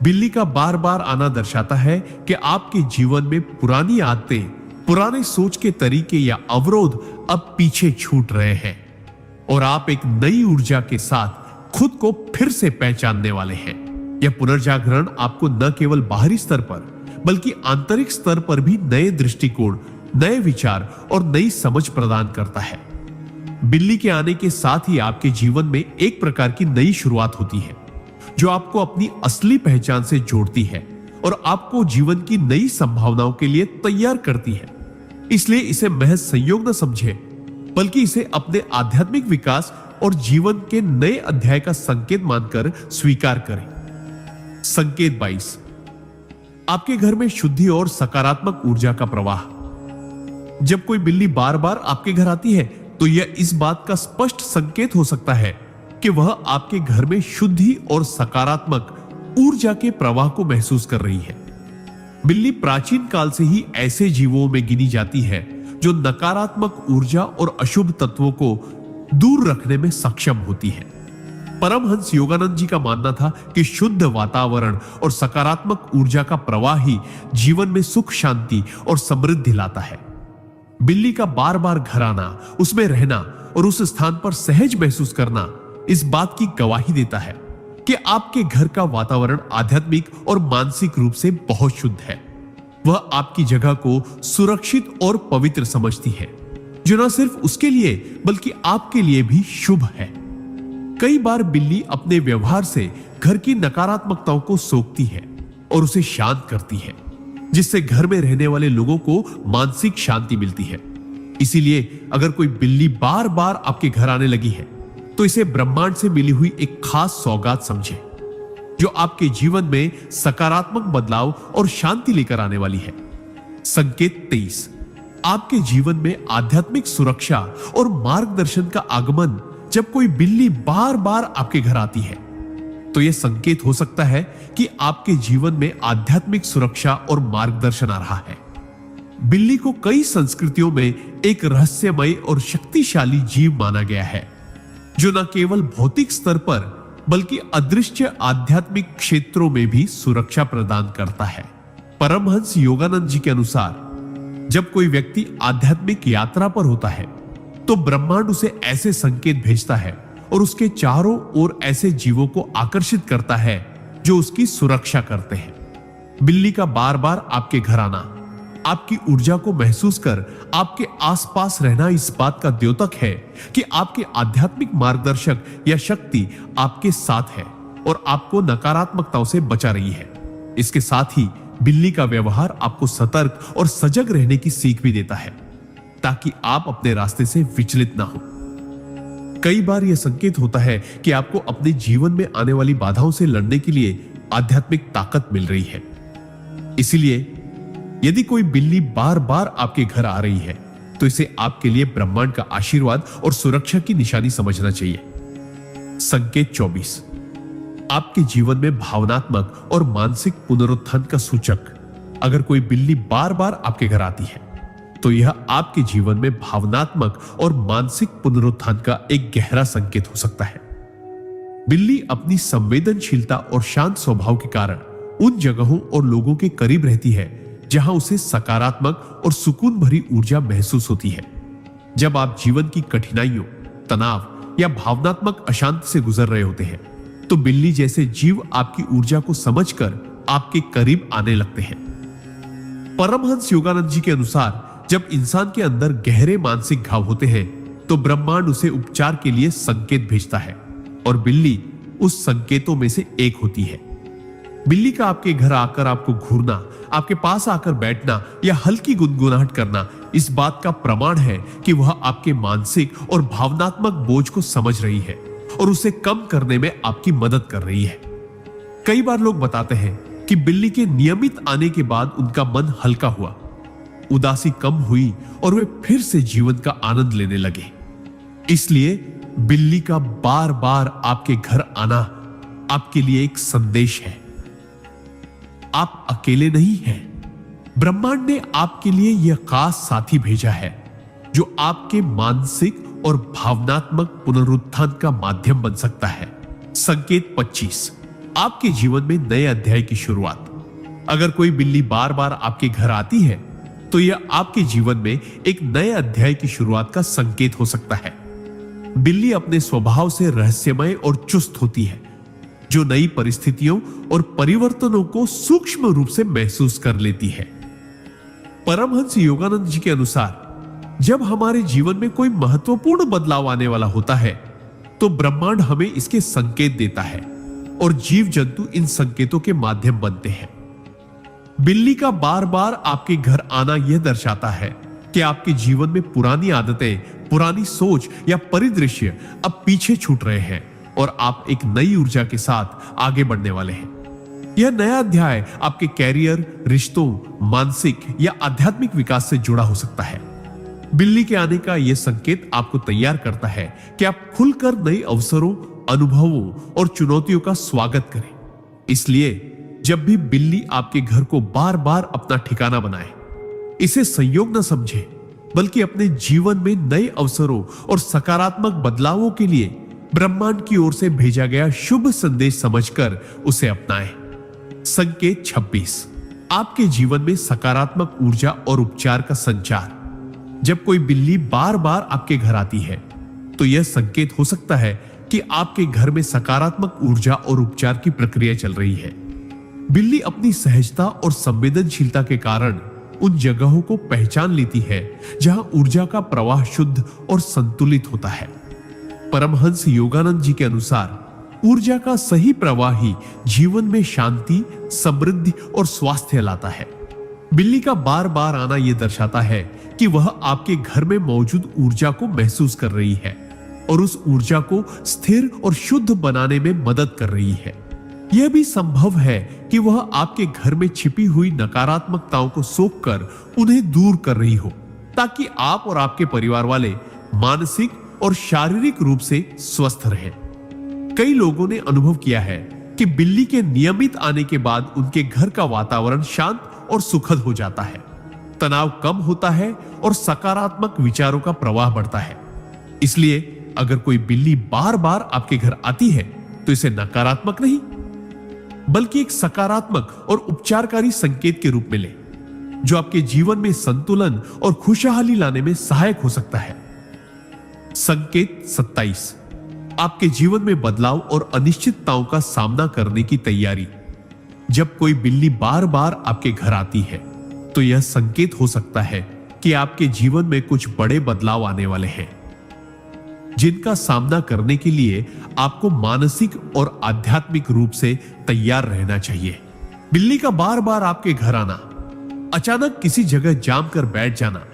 बिल्ली का बार बार आना दर्शाता है कि आपके जीवन में पुरानी आदतें, पुराने सोच के तरीके या अवरोध अब पीछे छूट रहे हैं और आप एक नई ऊर्जा के साथ खुद को फिर से पहचानने वाले हैं। यह पुनर्जागरण आपको न केवल बाहरी स्तर पर बल्कि आंतरिक स्तर पर भी नए दृष्टिकोण, नए विचार और नई समझ प्रदान करता है। बिल्ली के आने के साथ ही आपके जीवन में एक प्रकार की नई शुरुआत होती है जो आपको अपनी असली पहचान से जोड़ती है और आपको जीवन की नई संभावनाओं के लिए तैयार करती है। इसलिए इसे महज संयोग न समझे बल्कि इसे अपने आध्यात्मिक विकास और जीवन के नए अध्याय का संकेत मानकर स्वीकार करें। संकेत 22, आपके घर में शुद्धि और सकारात्मक ऊर्जा का प्रवाह। जब कोई बिल्ली बार बार आपके घर आती है तो यह इस बात का स्पष्ट संकेत हो सकता है कि वह आपके घर में शुद्धि और सकारात्मक ऊर्जा के प्रवाह को महसूस कर रही है। बिल्ली प्राचीन काल से ही ऐसे जीवों में गिनी जाती है जो नकारात्मक ऊर्जा और अशुभ तत्वों को दूर रखने में सक्षम होती है। परमहंस योगानंद जी का मानना था कि शुद्ध वातावरण और सकारात्मक ऊर्जा का प्रवाह ही जीवन में सुख, शांति और समृद्धि लाता है। बिल्ली का बार बार घर आना, उसमें रहना और उस स्थान पर सहज महसूस करना इस बात की गवाही देता है कि आपके घर का वातावरण आध्यात्मिक और मानसिक रूप से बहुत शुद्ध है। वह आपकी जगह को सुरक्षित और पवित्र समझती है, जो न सिर्फ उसके लिए बल्कि आपके लिए भी शुभ है। कई बार बिल्ली अपने व्यवहार से घर की नकारात्मकताओं को सोखती है और उसे शांत करती है, जिससे घर में रहने वाले लोगों को मानसिक शांति मिलती है। इसीलिए अगर कोई बिल्ली बार बार आपके घर आने लगी है तो इसे ब्रह्मांड से मिली हुई एक खास सौगात समझे, जो आपके जीवन में सकारात्मक बदलाव और शांति लेकर आने वाली है। संकेत 23, आपके जीवन में आध्यात्मिक सुरक्षा और मार्गदर्शन का आगमन। जब कोई बिल्ली बार बार आपके घर आती है तो यह संकेत हो सकता है कि आपके जीवन में आध्यात्मिक सुरक्षा और मार्गदर्शन आ रहा है। बिल्ली को कई संस्कृतियों में एक रहस्यमय और शक्तिशाली जीव माना गया है, जो न केवल भौतिक स्तर पर बल्कि अदृश्य आध्यात्मिक क्षेत्रों में भी सुरक्षा प्रदान करता है। परमहंस योगानंद जी के अनुसार जब कोई व्यक्ति आध्यात्मिक यात्रा पर होता है तो ब्रह्मांड उसे ऐसे संकेत भेजता है और उसके चारों ओर ऐसे जीवों को आकर्षित करता है जो उसकी सुरक्षा करते हैं। बिल्ली का बार बार आपके घर आना, आपकी ऊर्जा को महसूस कर आपके आसपास रहना इस बात का द्योतक है कि आपके आध्यात्मिक मार्गदर्शक या शक्ति आपके साथ है और आपको नकारात्मकताओं से बचा रही है। इसके साथ ही बिल्ली का व्यवहार आपको सतर्क और सजग रहने की सीख भी देता है ताकि आप अपने रास्ते से विचलित ना हो। कई बार यह संकेत होता है कि आपको अपने जीवन में आने वाली बाधाओं से लड़ने के लिए आध्यात्मिक ताकत मिल रही है। इसलिए यदि कोई बिल्ली बार बार आपके घर आ रही है तो इसे आपके लिए ब्रह्मांड का आशीर्वाद और सुरक्षा की निशानी समझना चाहिए। संकेत 24, आपके जीवन में भावनात्मक और मानसिक पुनरुत्थान का सूचक। अगर कोई बिल्ली बार बार आपके घर आती है तो यह आपके जीवन में भावनात्मक और मानसिक पुनरुत्थान का एक गहरा संकेत हो सकता है। बिल्ली अपनी संवेदनशीलता और शांत स्वभाव के कारण उन जगहों और लोगों के करीब रहती है जहां उसे सकारात्मक और सुकून भरी ऊर्जा महसूस होती है। जब आप जीवन की कठिनाइयों, तनाव या भावनात्मक अशांति से गुजर रहे होते हैं, तो बिल्ली जैसे जीव आपकी ऊर्जा को समझकर आपके करीब आने लगते हैं। परमहंस योगानंद जी के अनुसार जब इंसान के अंदर गहरे मानसिक घाव होते हैं तो ब्रह्मांड उसे उपचार के लिए संकेत भेजता है और बिल्ली उस संकेतों में से एक होती है। बिल्ली का आपके घर आकर आपको घूरना, आपके पास आकर बैठना या हल्की गुनगुनाहट करना इस बात का प्रमाण है कि वह आपके मानसिक और भावनात्मक बोझ को समझ रही है और उसे कम करने में आपकी मदद कर रही है। कई बार लोग बताते हैं कि बिल्ली के नियमित आने के बाद उनका मन हल्का हुआ, उदासी कम हुई और वे फिर से जीवन का आनंद लेने लगे। इसलिए बिल्ली का बार बार आपके घर आना आपके लिए एक संदेश है। आप अकेले नहीं हैं। ब्रह्मांड ने आपके लिए यह खास साथी भेजा है जो आपके मानसिक और भावनात्मक पुनरुत्थान का माध्यम बन सकता है। संकेत 25, आपके जीवन में नए अध्याय की शुरुआत। अगर कोई बिल्ली बार बार आपके घर आती है तो यह आपके जीवन में एक नए अध्याय की शुरुआत का संकेत हो सकता है। बिल्ली अपने स्वभाव से रहस्यमय और चुस्त होती है, जो नई परिस्थितियों और परिवर्तनों को सूक्ष्म रूप से महसूस कर लेती है। परमहंस योगानंद जी के अनुसार जब हमारे जीवन में कोई महत्वपूर्ण बदलाव आने वाला होता है तो ब्रह्मांड हमें इसके संकेत देता है और जीव जंतु इन संकेतों के माध्यम बनते हैं। बिल्ली का बार बार आपके घर आना यह दर्शाता है कि आपके जीवन में पुरानी आदतें, पुरानी सोच या परिदृश्य अब पीछे छूट रहे हैं और आप एक नई ऊर्जा के साथ आगे बढ़ने वाले हैं। यह नया अध्याय आपके कैरियर, रिश्तों, मानसिक या आध्यात्मिक विकास से जुड़ा हो सकता है। बिल्ली के आने का यह संकेत आपको तैयार करता है कि आप खुलकर नए अवसरों, अनुभवों और चुनौतियों का स्वागत करें। इसलिए जब भी बिल्ली आपके घर को बार बार अपना ठिकाना बनाए, इसे संयोग न समझे, बल्कि अपने जीवन में नए अवसरों और सकारात्मक बदलावों के लिए ब्रह्मांड की ओर से भेजा गया शुभ संदेश समझकर उसे अपनाएं। संकेत 26, आपके जीवन में सकारात्मक ऊर्जा और उपचार का संचार। जब कोई बिल्ली बार बार आपके घर आती है तो यह संकेत हो सकता है कि आपके घर में सकारात्मक ऊर्जा और उपचार की प्रक्रिया चल रही है। बिल्ली अपनी सहजता और संवेदनशीलता के कारण उन जगहों को पहचान लेती है जहां ऊर्जा का प्रवाह शुद्ध और संतुलित होता है। परमहंस योगानंद जी के अनुसार ऊर्जा का सही प्रवाह ही जीवन में शांति, समृद्धि और स्वास्थ्य लाता है। बिल्ली का बार बार आना यह दर्शाता है कि वह आपके घर में मौजूद ऊर्जा को महसूस कर रही है और उस ऊर्जा को स्थिर और शुद्ध बनाने में मदद कर रही है। यह भी संभव है कि वह आपके घर में छिपी हुई नकारात्मकताओं को सोखकर उन्हें दूर कर रही हो, ताकि आप और आपके परिवार वाले मानसिक और शारीरिक रूप से स्वस्थ रहें। कई लोगों ने अनुभव किया है कि बिल्ली के नियमित आने के बाद उनके घर का वातावरण शांत और सुखद हो जाता है, तनाव कम होता है और सकारात्मक विचारों का प्रवाह बढ़ता है। इसलिए अगर कोई बिल्ली बार बार आपके घर आती है तो इसे नकारात्मक नहीं, बल्कि एक सकारात्मक और उपचारकारी संकेत के रूप में ले, जो आपके जीवन में संतुलन और खुशहाली लाने में सहायक हो सकता है। संकेत 27, आपके जीवन में बदलाव और अनिश्चितताओं का सामना करने की तैयारी। जब कोई बिल्ली बार बार आपके घर आती है तो यह संकेत हो सकता है कि आपके जीवन में कुछ बड़े बदलाव आने वाले हैं, जिनका सामना करने के लिए आपको मानसिक और आध्यात्मिक रूप से तैयार रहना चाहिए। बिल्ली का बार बार आपके घर आना, अचानक किसी जगह जाम कर बैठ जाना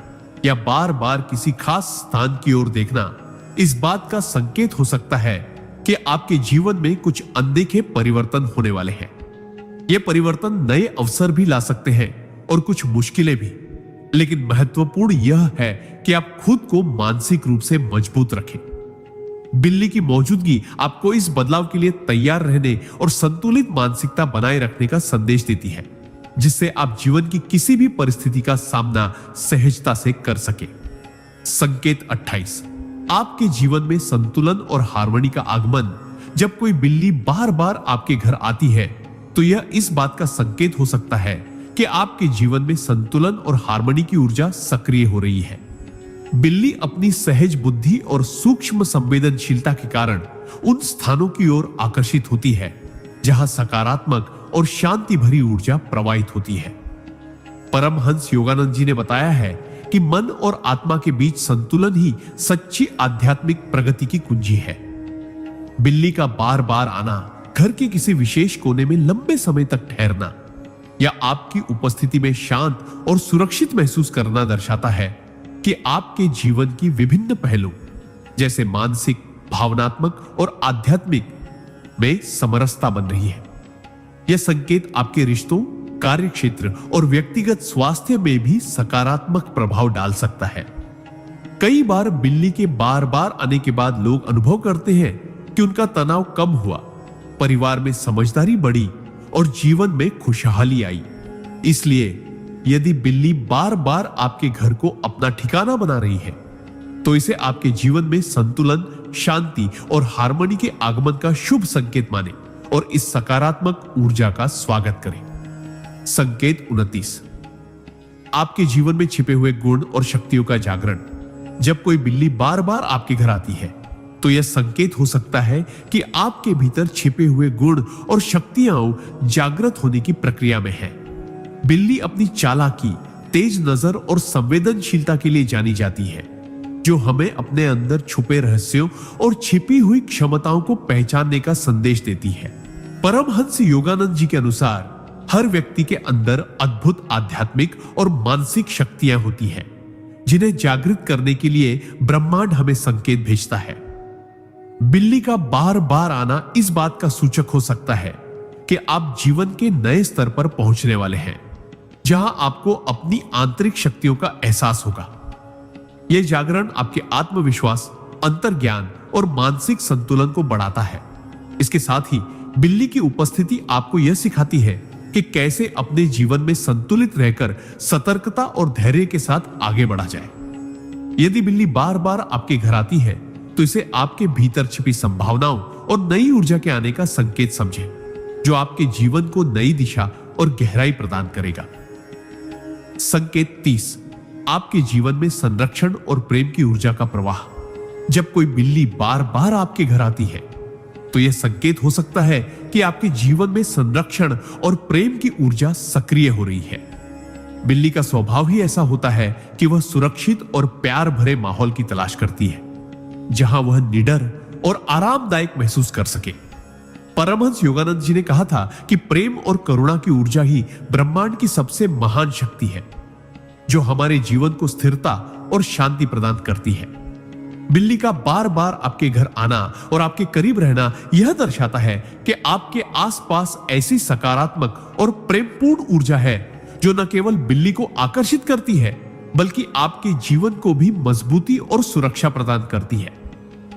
या बार बार किसी खास स्थान की ओर देखना इस बात का संकेत हो सकता है कि आपके जीवन में कुछ अनदेखे परिवर्तन होने वाले हैं। ये परिवर्तन नए अवसर भी ला सकते हैं और कुछ मुश्किलें भी, लेकिन महत्वपूर्ण यह है कि आप खुद को मानसिक रूप से मजबूत रखें। बिल्ली की मौजूदगी आपको इस बदलाव के लिए तैयार रहने और संतुलित मानसिकता बनाए रखने का संदेश देती है, जिससे आप जीवन की किसी भी परिस्थिति का सामना सहजता से कर सके। संकेत 28, आपके जीवन में संतुलन और हार्मनी का आगमन जब कोई बिल्ली बार बार आपके घर आती है तो यह इस बात का संकेत हो सकता है कि आपके जीवन में संतुलन और हार्मनी की ऊर्जा सक्रिय हो रही है। बिल्ली अपनी सहज बुद्धि और सूक्ष्म संवेदनशीलता के कारण उन स्थानों की ओर आकर्षित होती है जहां सकारात्मक और शांति भरी ऊर्जा प्रवाहित होती है। परमहंस योगानंद जी ने बताया है कि मन और आत्मा के बीच संतुलन ही सच्ची आध्यात्मिक प्रगति की कुंजी है। बिल्ली का बार बार आना, घर के किसी विशेष कोने में लंबे समय तक ठहरना या आपकी उपस्थिति में शांत और सुरक्षित महसूस करना दर्शाता है कि आपके जीवन की विभिन्न पहलू जैसे मानसिक, भावनात्मक और आध्यात्मिक में समरसता बन रही है। यह संकेत आपके रिश्तों, कार्य क्षेत्र और व्यक्तिगत स्वास्थ्य में भी सकारात्मक प्रभाव डाल सकता है। कई बार बिल्ली के बार बार आने के बाद लोग अनुभव करते हैं कि उनका तनाव कम हुआ, परिवार में समझदारी बढ़ी और जीवन में खुशहाली आई। इसलिए यदि बिल्ली बार बार आपके घर को अपना ठिकाना बना रही है तो इसे आपके जीवन में संतुलन, शांति और हार्मनी के आगमन का शुभ संकेत माने और इस सकारात्मक ऊर्जा का स्वागत करें। संकेत 29, आपके जीवन में छिपे हुए गुण और शक्तियों का जागरण। जब कोई बिल्ली बार बार आपके घर आती है तो यह संकेत हो सकता है कि आपके भीतर छिपे हुए गुण और शक्तियां जागृत होने की प्रक्रिया में है। बिल्ली अपनी चालाकी, तेज नजर और संवेदनशीलता के लिए जानी जाती है, जो हमें अपने अंदर छुपे रहस्यों और छिपी हुई क्षमताओं को पहचानने का संदेश देती है। परमहंस योगानंद जी के अनुसार हर व्यक्ति के अंदर अद्भुत आध्यात्मिक और मानसिक शक्तियां होती हैं, जिन्हें जागृत करने के लिए ब्रह्मांड हमें संकेत भेजता है। बिल्ली का बार बार आना इस बात का सूचक हो सकता है कि आप जीवन के नए स्तर पर पहुंचने वाले हैं, जहां आपको अपनी आंतरिक शक्तियों का एहसास होगा। यह जागरण आपके आत्मविश्वास, अंतर्ज्ञान और मानसिक संतुलन को बढ़ाता है। इसके साथ ही बिल्ली की उपस्थिति आपको यह सिखाती है कि कैसे अपने जीवन में संतुलित रहकर सतर्कता और धैर्य के साथ आगे बढ़ा जाए। यदि बिल्ली बार बार आपके घर आती है तो इसे आपके भीतर छिपी संभावनाओं और नई ऊर्जा के आने का संकेत समझें, जो आपके जीवन को नई दिशा और गहराई प्रदान करेगा। संकेत 30, आपके जीवन में संरक्षण और प्रेम की ऊर्जा का प्रवाह। जब कोई बिल्ली बार बार आपके घर आती है तो यह संकेत हो सकता है कि आपके जीवन में संरक्षण और प्रेम की ऊर्जा सक्रिय हो रही है। बिल्ली का स्वभाव ही ऐसा होता है कि वह सुरक्षित और प्यार भरे माहौल की तलाश करती है, जहां वह निडर और आरामदायक महसूस कर सके। परमहंस योगानंद जी ने कहा था कि प्रेम और करुणा की ऊर्जा ही ब्रह्मांड की सबसे महान शक्ति है, जो हमारे जीवन को स्थिरता और शांति प्रदान करती है। बिल्ली का बार बार आपके घर आना और आपके करीब रहना यह दर्शाता है कि आपके आसपास ऐसी सकारात्मक और प्रेमपूर्ण ऊर्जा है जो न केवल बिल्ली को आकर्षित करती है, बल्कि आपके जीवन को भी मजबूती और सुरक्षा प्रदान करती है।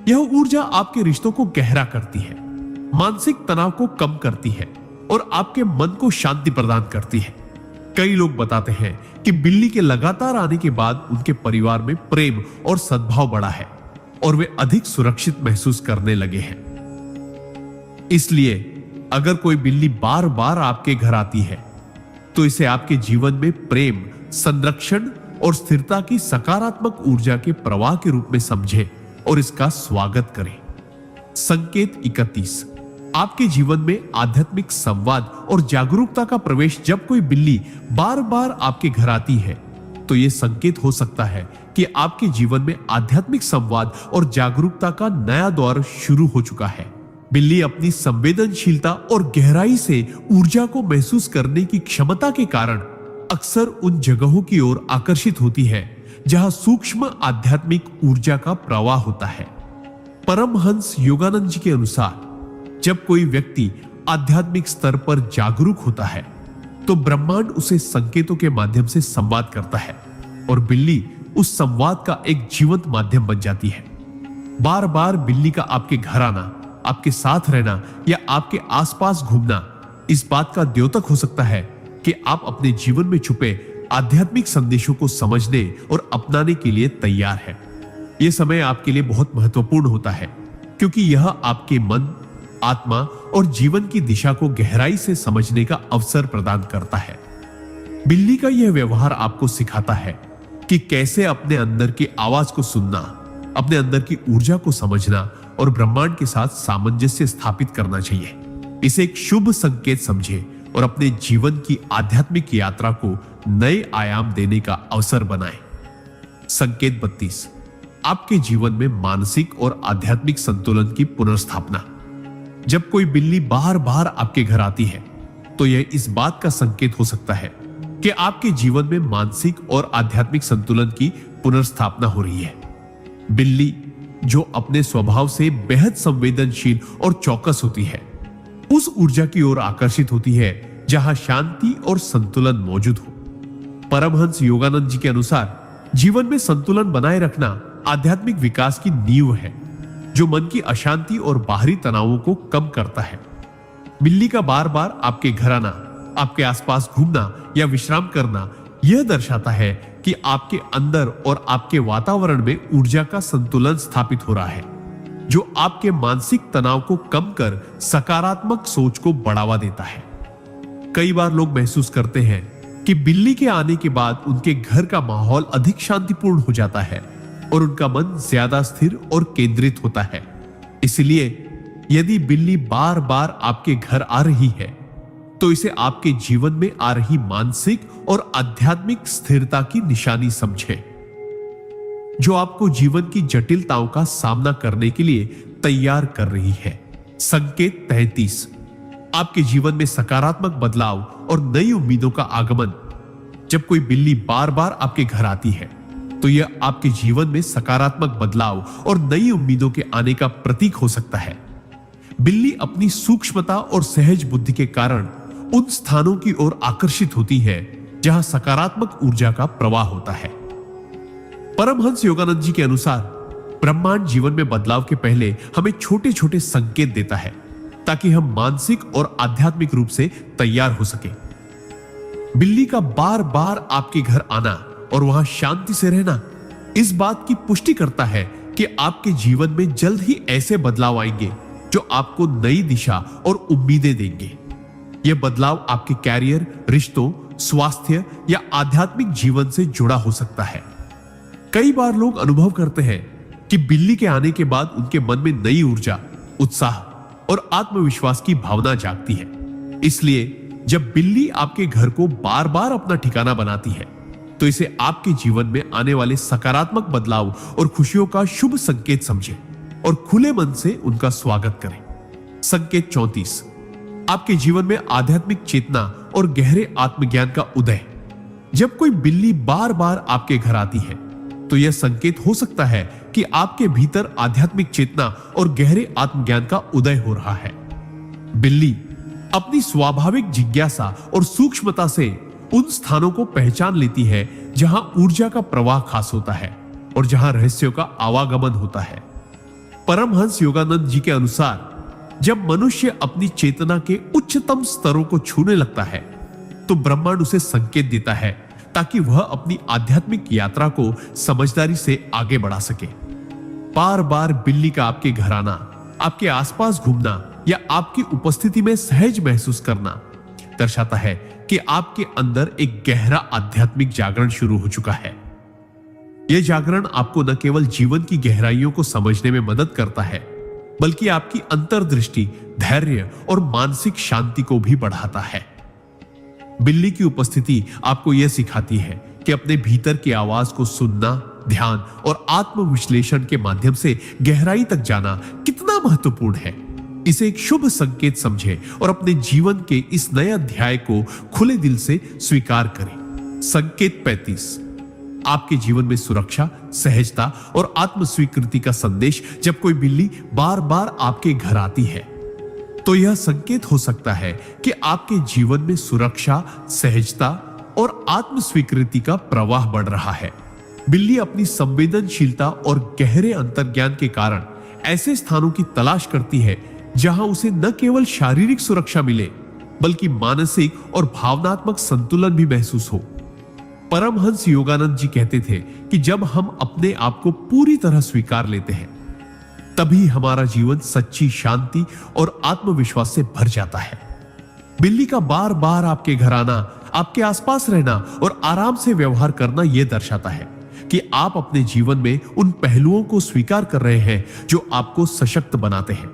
यह ऊर्जा आपके रिश्तों को गहरा करती है, मानसिक तनाव को कम करती है और आपके मन को शांति प्रदान करती है। कई लोग बताते हैं कि बिल्ली के लगातार आने के बाद उनके परिवार में प्रेम और सद्भाव बढ़ा है और वे अधिक सुरक्षित महसूस करने लगे हैं। इसलिए अगर कोई बिल्ली बार बार आपके घर आती है तो इसे आपके जीवन में प्रेम, संरक्षण और स्थिरता की सकारात्मक ऊर्जा के प्रवाह के रूप में समझे और इसका स्वागत करें। संकेत 31, आपके जीवन में आध्यात्मिक संवाद और जागरूकता का प्रवेश। जब कोई बिल्ली बार बार आपके घर आती है तो यह संकेत हो सकता है कि आपके जीवन में आध्यात्मिक संवाद और जागरूकता का नया दौर शुरू हो चुका है। बिल्ली अपनी संवेदनशीलता और गहराई से ऊर्जा को महसूस करने की क्षमता के कारण अक्सर उन जगहों की ओर आकर्षित होती है जहां सूक्ष्म आध्यात्मिक ऊर्जा का प्रवाह होता है। परमहंस योगानंद जी के अनुसार जब कोई व्यक्ति आध्यात्मिक स्तर पर जागरूक होता है तो ब्रह्मांड उसे संकेतों के माध्यम से संवाद करता है और बिल्ली उस संवाद का एक जीवंत माध्यम बन जाती है। बार बार बिल्ली का आपके घर आना, आपके साथ रहना या आपके आसपास घूमना इस बात का द्योतक हो सकता है कि आप अपने जीवन में छुपे आध्यात्मिक संदेशों को समझने और अपनाने के लिए तैयार हैं। यह समय आपके लिए बहुत महत्वपूर्ण होता है क्योंकि यह आपके मन, आत्मा और जीवन की दिशा को गहराई से समझने का अवसर प्रदान करता है। बिल्ली का यह व्यवहार आपको सिखाता है कि कैसे अपने अंदर की आवाज को सुनना, अपने अंदर की ऊर्जा को समझना और ब्रह्मांड के साथ सामंजस्य स्थापित करना चाहिए। इसे एक शुभ संकेत समझे और अपने जीवन की आध्यात्मिक यात्रा को नए आयाम देने का अवसर बनाएं। संकेत 32, आपके जीवन में मानसिक और आध्यात्मिक संतुलन की पुनर्स्थापना। जब कोई बिल्ली बार बार आपके घर आती है तो यह इस बात का संकेत हो सकता है कि आपके जीवन में मानसिक और आध्यात्मिक संतुलन की पुनर्स्थापना हो रही है। बिल्ली, जो अपने स्वभाव से बेहद संवेदनशील और चौकस होती है, उस ऊर्जा की ओर आकर्षित होती है जहां शांति और संतुलन मौजूद हो। परमहंस योगानंद जी के अनुसार जीवन में संतुलन बनाए रखना आध्यात्मिक विकास की नींव है, जो मन की अशांति और बाहरी तनावों को कम करता है। बिल्ली का बार बार आपके घर आना, आपके आसपास घूमना या विश्राम करना यह दर्शाता है कि आपके अंदर और आपके वातावरण में ऊर्जा का संतुलन स्थापित हो रहा है, जो आपके मानसिक तनाव को कम कर सकारात्मक सोच को बढ़ावा देता है। कई बार लोग महसूस करते हैं कि बिल्ली के आने के बाद उनके घर का माहौल अधिक शांतिपूर्ण हो जाता है और उनका मन ज्यादा स्थिर और केंद्रित होता है। इसलिए यदि बिल्ली बार बार आपके घर आ रही है तो इसे आपके जीवन में आ रही मानसिक और आध्यात्मिक स्थिरता की निशानी समझे, जो आपको जीवन की जटिलताओं का सामना करने के लिए तैयार कर रही है। संकेत 33, आपके जीवन में सकारात्मक बदलाव और नई उम्मीदों का आगमन। जब कोई बिल्ली बार बार आपके घर आती है तो यह आपके जीवन में सकारात्मक बदलाव और नई उम्मीदों के आने का प्रतीक हो सकता है। बिल्ली अपनी सूक्ष्मता और सहज बुद्धि के कारण उन स्थानों की ओर आकर्षित होती है जहां सकारात्मक ऊर्जा का प्रवाह होता है। परमहंस योगानंद जी के अनुसार ब्रह्मांड जीवन में बदलाव के पहले हमें छोटे छोटे संकेत देता है ताकि हम मानसिक और आध्यात्मिक रूप से तैयार हो सके। बिल्ली का बार बार आपके घर आना और वहां शांति से रहना इस बात की पुष्टि करता है कि आपके जीवन में जल्द ही ऐसे बदलाव आएंगे जो आपको नई दिशा और उम्मीदें देंगे। यह बदलाव आपके कैरियर, रिश्तों, स्वास्थ्य या आध्यात्मिक जीवन से जुड़ा हो सकता है। कई बार लोग अनुभव करते हैं कि बिल्ली के आने के बाद उनके मन में नई ऊर्जा, उत्साह और आत्मविश्वास की भावना जागती है। इसलिए जब बिल्ली आपके घर को बार बार अपना ठिकाना बनाती है तो इसे आपके जीवन में आने वाले सकारात्मक बदलाव और खुशियों का शुभ संकेत समझें और खुले मन से उनका स्वागत करें। संकेत 34, आपके जीवन में आध्यात्मिक चेतना और गहरे आत्मज्ञान का उदय। जब कोई बिल्ली बार बार आपके घर आती है तो यह संकेत हो सकता है कि आपके भीतर आध्यात्मिक चेतना और गहरे आत्मज्ञान का उदय हो रहा है। बिल्ली अपनी स्वाभाविक जिज्ञासा और सूक्ष्मता से उन स्थानों को पहचान लेती है जहां ऊर्जा का प्रवाह खास होता है और जहां रहस्यों का आवागमन होता है। परमहंस योगानंद जी के अनुसार जब मनुष्य अपनी चेतना के उच्चतम स्तरों को छूने लगता है तो ब्रह्मांड उसे संकेत देता है ताकि वह अपनी आध्यात्मिक यात्रा को समझदारी से आगे बढ़ा सके। बार बार बिल्ली का आपके घर आना, आपके आसपास घूमना या आपकी उपस्थिति में सहज महसूस करना दर्शाता है कि आपके अंदर एक गहरा आध्यात्मिक जागरण शुरू हो चुका है। यह जागरण आपको न केवल जीवन की गहराइयों को समझने में मदद करता है, बल्कि आपकी अंतर्दृष्टि, धैर्य और मानसिक शांति को भी बढ़ाता है। बिल्ली की उपस्थिति आपको यह सिखाती है कि अपने भीतर की आवाज को सुनना, ध्यान और आत्मविश्लेषण के माध्यम से गहराई तक जाना कितना महत्वपूर्ण है। इसे एक शुभ संकेत समझें और अपने जीवन के इस नए अध्याय को खुले दिल से स्वीकार करें। संकेत 35, आपके जीवन में सुरक्षा, सहजता और आत्म स्वीकृति का संदेश। जब कोई बिल्ली बार बार आपके घर आती है तो यह संकेत हो सकता है कि आपके जीवन में सुरक्षा, सहजता और आत्म स्वीकृति का प्रवाह बढ़ रहा है। बिल्ली अपनी संवेदनशीलता और गहरे अंतर्ज्ञान के कारण ऐसे स्थानों की तलाश करती है जहां उसे न केवल शारीरिक सुरक्षा मिले बल्कि मानसिक और भावनात्मक संतुलन भी महसूस हो। परमहंस योगानंद जी कहते थे कि जब हम अपने आप को पूरी तरह स्वीकार लेते हैं तभी हमारा जीवन सच्ची शांति और आत्मविश्वास से भर जाता है। बिल्ली का बार बार आपके घर आना, आपके आसपास रहना और आराम से व्यवहार करना यह दर्शाता है कि आप अपने जीवन में उन पहलुओं को स्वीकार कर रहे हैं जो आपको सशक्त बनाते हैं।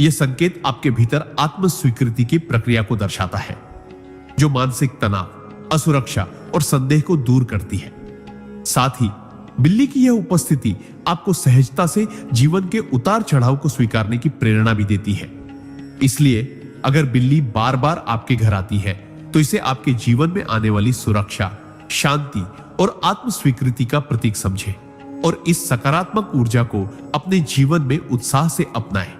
यह संकेत आपके भीतर आत्म स्वीकृति की प्रक्रिया को दर्शाता है, जो मानसिक तनाव, असुरक्षा और संदेह को दूर करती है। साथ ही बिल्ली की यह उपस्थिति आपको सहजता से जीवन के उतार चढ़ाव को स्वीकारने की प्रेरणा भी देती है। इसलिए अगर बिल्ली बार बार आपके घर आती है तो इसे आपके जीवन में आने वाली सुरक्षा, शांति और आत्म स्वीकृति का प्रतीक समझें और इस सकारात्मक ऊर्जा को अपने जीवन में उत्साह से अपनाएं।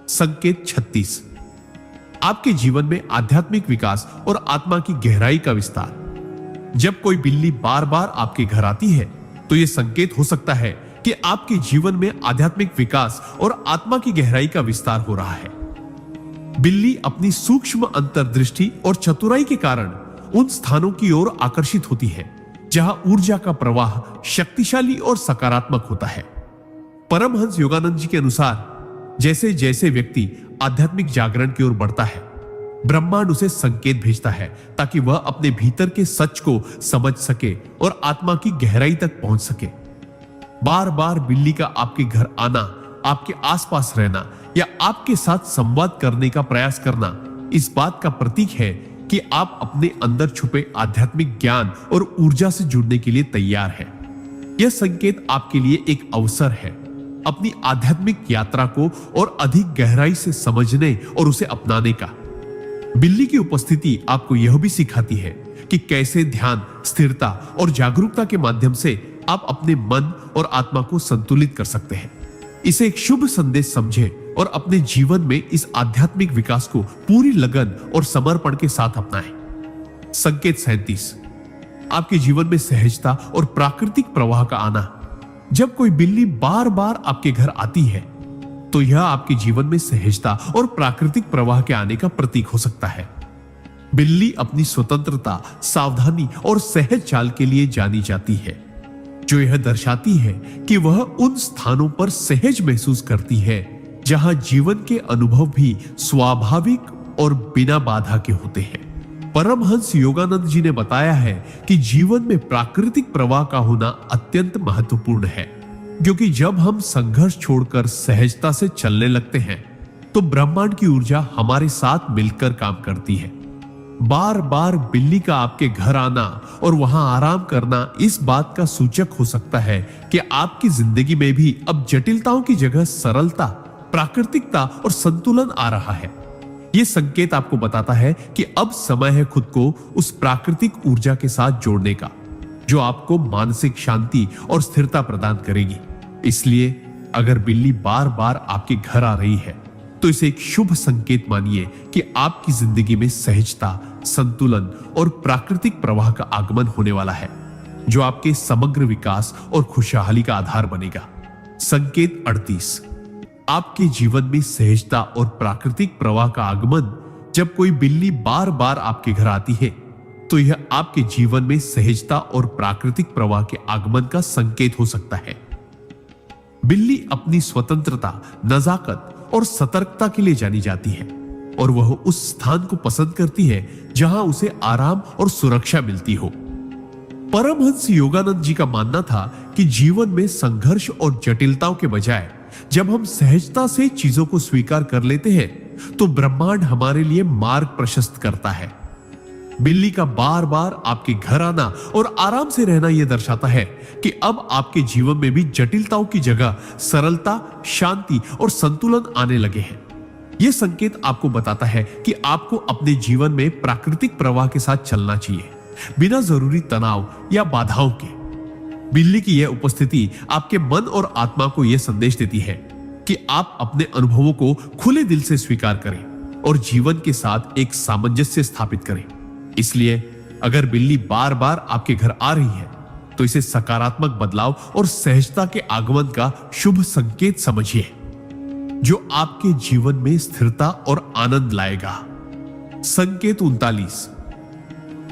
संकेत 36, आपके जीवन में आध्यात्मिक विकास और आत्मा की गहराई का विस्तार। जब कोई बिल्ली बार बार आपके घर आती है तो यह संकेत हो सकता है कि आपके जीवन में आध्यात्मिक विकास और आत्मा की गहराई का विस्तार हो रहा है। बिल्ली अपनी सूक्ष्म अंतर्दृष्टि और चतुराई के कारण उन स्थानों की ओर आकर्षित होती है जहां ऊर्जा का प्रवाह शक्तिशाली और सकारात्मक होता है। परमहंस योगानंद जी के अनुसार जैसे जैसे व्यक्ति आध्यात्मिक जागरण की ओर बढ़ता है, ब्रह्मांड उसे संकेत भेजता है ताकि वह अपने भीतर के सच को समझ सके और आत्मा की गहराई तक पहुंच सके। बार बार बिल्ली का आपके घर आना, आपके आसपास रहना या आपके साथ संवाद करने का प्रयास करना इस बात का प्रतीक है कि आप अपने अंदर छुपे आध्यात्मिक ज्ञान और ऊर्जा से जुड़ने के लिए तैयार हैं। यह संकेत आपके लिए एक अवसर है अपनी आध्यात्मिक यात्रा को और अधिक गहराई से समझने और उसे अपनाने का। बिल्ली की उपस्थिति आपको यह भी सिखाती है कि कैसे ध्यान, स्थिरता और जागरूकता के माध्यम से आप अपने मन और आत्मा को संतुलित कर सकते हैं। इसे एक शुभ संदेश समझें और अपने जीवन में इस आध्यात्मिक विकास को पूरी लगन और समर्पण के साथ अपनाएं। संकेत 37, आपके जीवन में सहजता और प्राकृतिक प्रवाह का आना। जब कोई बिल्ली बार बार आपके घर आती है तो यह आपके जीवन में सहजता और प्राकृतिक प्रवाह के आने का प्रतीक हो सकता है। बिल्ली अपनी स्वतंत्रता, सावधानी और सहज चाल के लिए जानी जाती है, जो यह दर्शाती है कि वह उन स्थानों पर सहज महसूस करती है जहां जीवन के अनुभव भी स्वाभाविक और बिना बाधा के होते हैं। परमहंस योगानंद जी ने बताया है कि जीवन में प्राकृतिक प्रवाह का होना अत्यंत महत्वपूर्ण है, क्योंकि जब हम संघर्ष छोड़कर सहजता से चलने लगते हैं तो ब्रह्मांड की ऊर्जा हमारे साथ मिलकर काम करती है। बार बार बिल्ली का आपके घर आना और वहां आराम करना इस बात का सूचक हो सकता है कि आपकी जिंदगी में भी अब जटिलताओं की जगह सरलता, प्राकृतिकता और संतुलन आ रहा है। यह संकेत आपको बताता है कि अब समय है खुद को उस प्राकृतिक ऊर्जा के साथ जोड़ने का, जो आपको मानसिक शांति और स्थिरता प्रदान करेगी। इसलिए अगर बिल्ली बार बार आपके घर आ रही है तो इसे एक शुभ संकेत मानिए कि आपकी जिंदगी में सहजता, संतुलन और प्राकृतिक प्रवाह का आगमन होने वाला है, जो आपके समग्र विकास और खुशहाली का आधार बनेगा। संकेत 38, आपके जीवन में सहजता और प्राकृतिक प्रवाह का आगमन। जब कोई बिल्ली बार बार आपके घर आती है तो यह आपके जीवन में सहजता और प्राकृतिक प्रवाह के आगमन का संकेत हो सकता है। बिल्ली अपनी स्वतंत्रता, नजाकत और सतर्कता के लिए जानी जाती है और वह उस स्थान को पसंद करती है जहां उसे आराम और सुरक्षा मिलती हो। परमहंस योगानंद जी का मानना था कि जीवन में संघर्ष और जटिलताओं के बजाय जब हम सहजता से चीजों को स्वीकार कर लेते हैं तो ब्रह्मांड हमारे लिए मार्ग प्रशस्त करता है। बिल्ली का बार बार आपके घर आना और आराम से रहना यह दर्शाता है कि अब आपके जीवन में भी जटिलताओं की जगह सरलता, शांति और संतुलन आने लगे हैं। यह संकेत आपको बताता है कि आपको अपने जीवन में प्राकृतिक प्रवाह के साथ चलना चाहिए, बिना जरूरी तनाव या बाधाओं के। बिल्ली की यह उपस्थिति आपके मन और आत्मा को यह संदेश देती है कि आप अपने अनुभवों को खुले दिल से स्वीकार करें और जीवन के साथ एक सामंजस्य स्थापित करें। इसलिए अगर बिल्ली बार बार आपके घर आ रही है तो इसे सकारात्मक बदलाव और सहजता के आगमन का शुभ संकेत समझिए, जो आपके जीवन में स्थिरता और आनंद लाएगा। संकेत 39,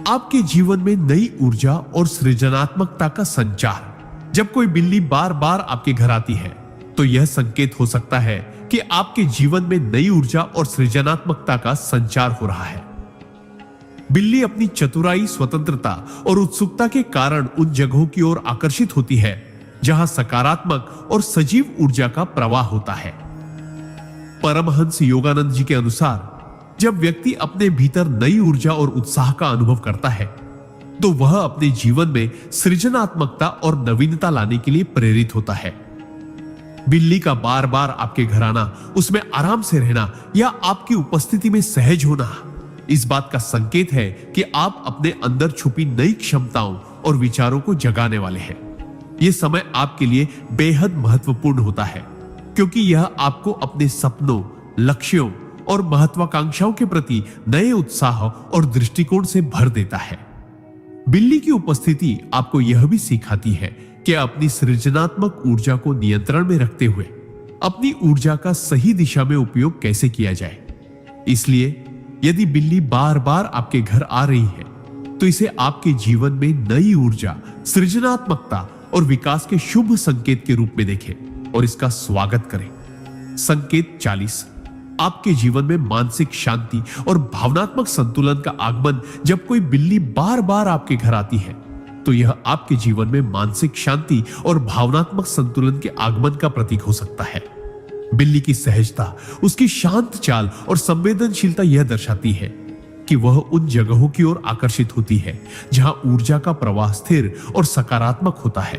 आपके जीवन में नई ऊर्जा और सृजनात्मकता का संचार। जब कोई बिल्ली बार बार आपके घर आती है तो यह संकेत हो सकता है कि आपके जीवन में नई ऊर्जा और सृजनात्मकता का संचार हो रहा है। बिल्ली अपनी चतुराई, स्वतंत्रता और उत्सुकता के कारण उन जगहों की ओर आकर्षित होती है जहां सकारात्मक और सजीव ऊर्जा का प्रवाह होता है। परमहंस योगानंद जी के अनुसार जब व्यक्ति अपने भीतर नई ऊर्जा और उत्साह का अनुभव करता है तो वह अपने जीवन में सृजनात्मकता और नवीनता लाने के लिए प्रेरित होता है। बिल्ली का बार बार आपके घर आना, उसमें आराम से रहना या आपकी उपस्थिति में सहज होना इस बात का संकेत है कि आप अपने अंदर छुपी नई क्षमताओं और विचारों को जगाने वाले हैं। यह समय आपके लिए बेहद महत्वपूर्ण होता है क्योंकि यह आपको अपने सपनों, लक्ष्यों और महत्वाकांक्षाओं के प्रति नए उत्साह और दृष्टिकोण से भर देता है। बिल्ली की उपस्थिति आपको यह भी सिखाती है कि अपनी सृजनात्मक ऊर्जा को नियंत्रण में रखते हुए अपनी ऊर्जा का सही दिशा में उपयोग कैसे किया जाए। इसलिए यदि बिल्ली बार बार आपके घर आ रही है तो इसे आपके जीवन में नई ऊर्जा, सृजनात्मकता और विकास के शुभ संकेत के रूप में देखें और इसका स्वागत करें। संकेत 40, आपके जीवन में मानसिक शांति और भावनात्मक संतुलन का आगमन। जब कोई बिल्ली बार बार आपके घर आती है तो यह आपके जीवन में मानसिक शांति और भावनात्मक संतुलन के आगमन का प्रतीक हो सकता है। बिल्ली की सहजता, उसकी शांत चाल और संवेदनशीलता यह दर्शाती है कि वह उन जगहों की ओर आकर्षित होती है जहां ऊर्जा का प्रवाह स्थिर और सकारात्मक होता है।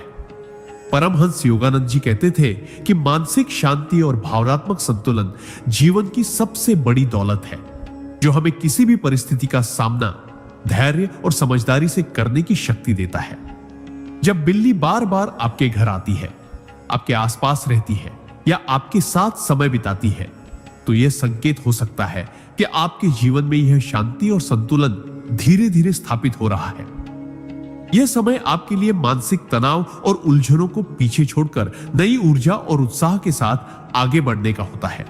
परमहंस योगानंद जी कहते थे कि मानसिक शांति और भावनात्मक संतुलन जीवन की सबसे बड़ी दौलत है जो हमें किसी भी परिस्थिति का सामना धैर्य और समझदारी से करने की शक्ति देता है। जब बिल्ली बार बार आपके घर आती है, आपके आसपास रहती है या आपके साथ समय बिताती है तो यह संकेत हो सकता है कि आपके जीवन में यह शांति और संतुलन धीरे धीरे स्थापित हो रहा है। यह समय आपके लिए मानसिक तनाव और उलझनों को पीछे छोड़कर नई ऊर्जा और उत्साह के साथ आगे बढ़ने का होता है।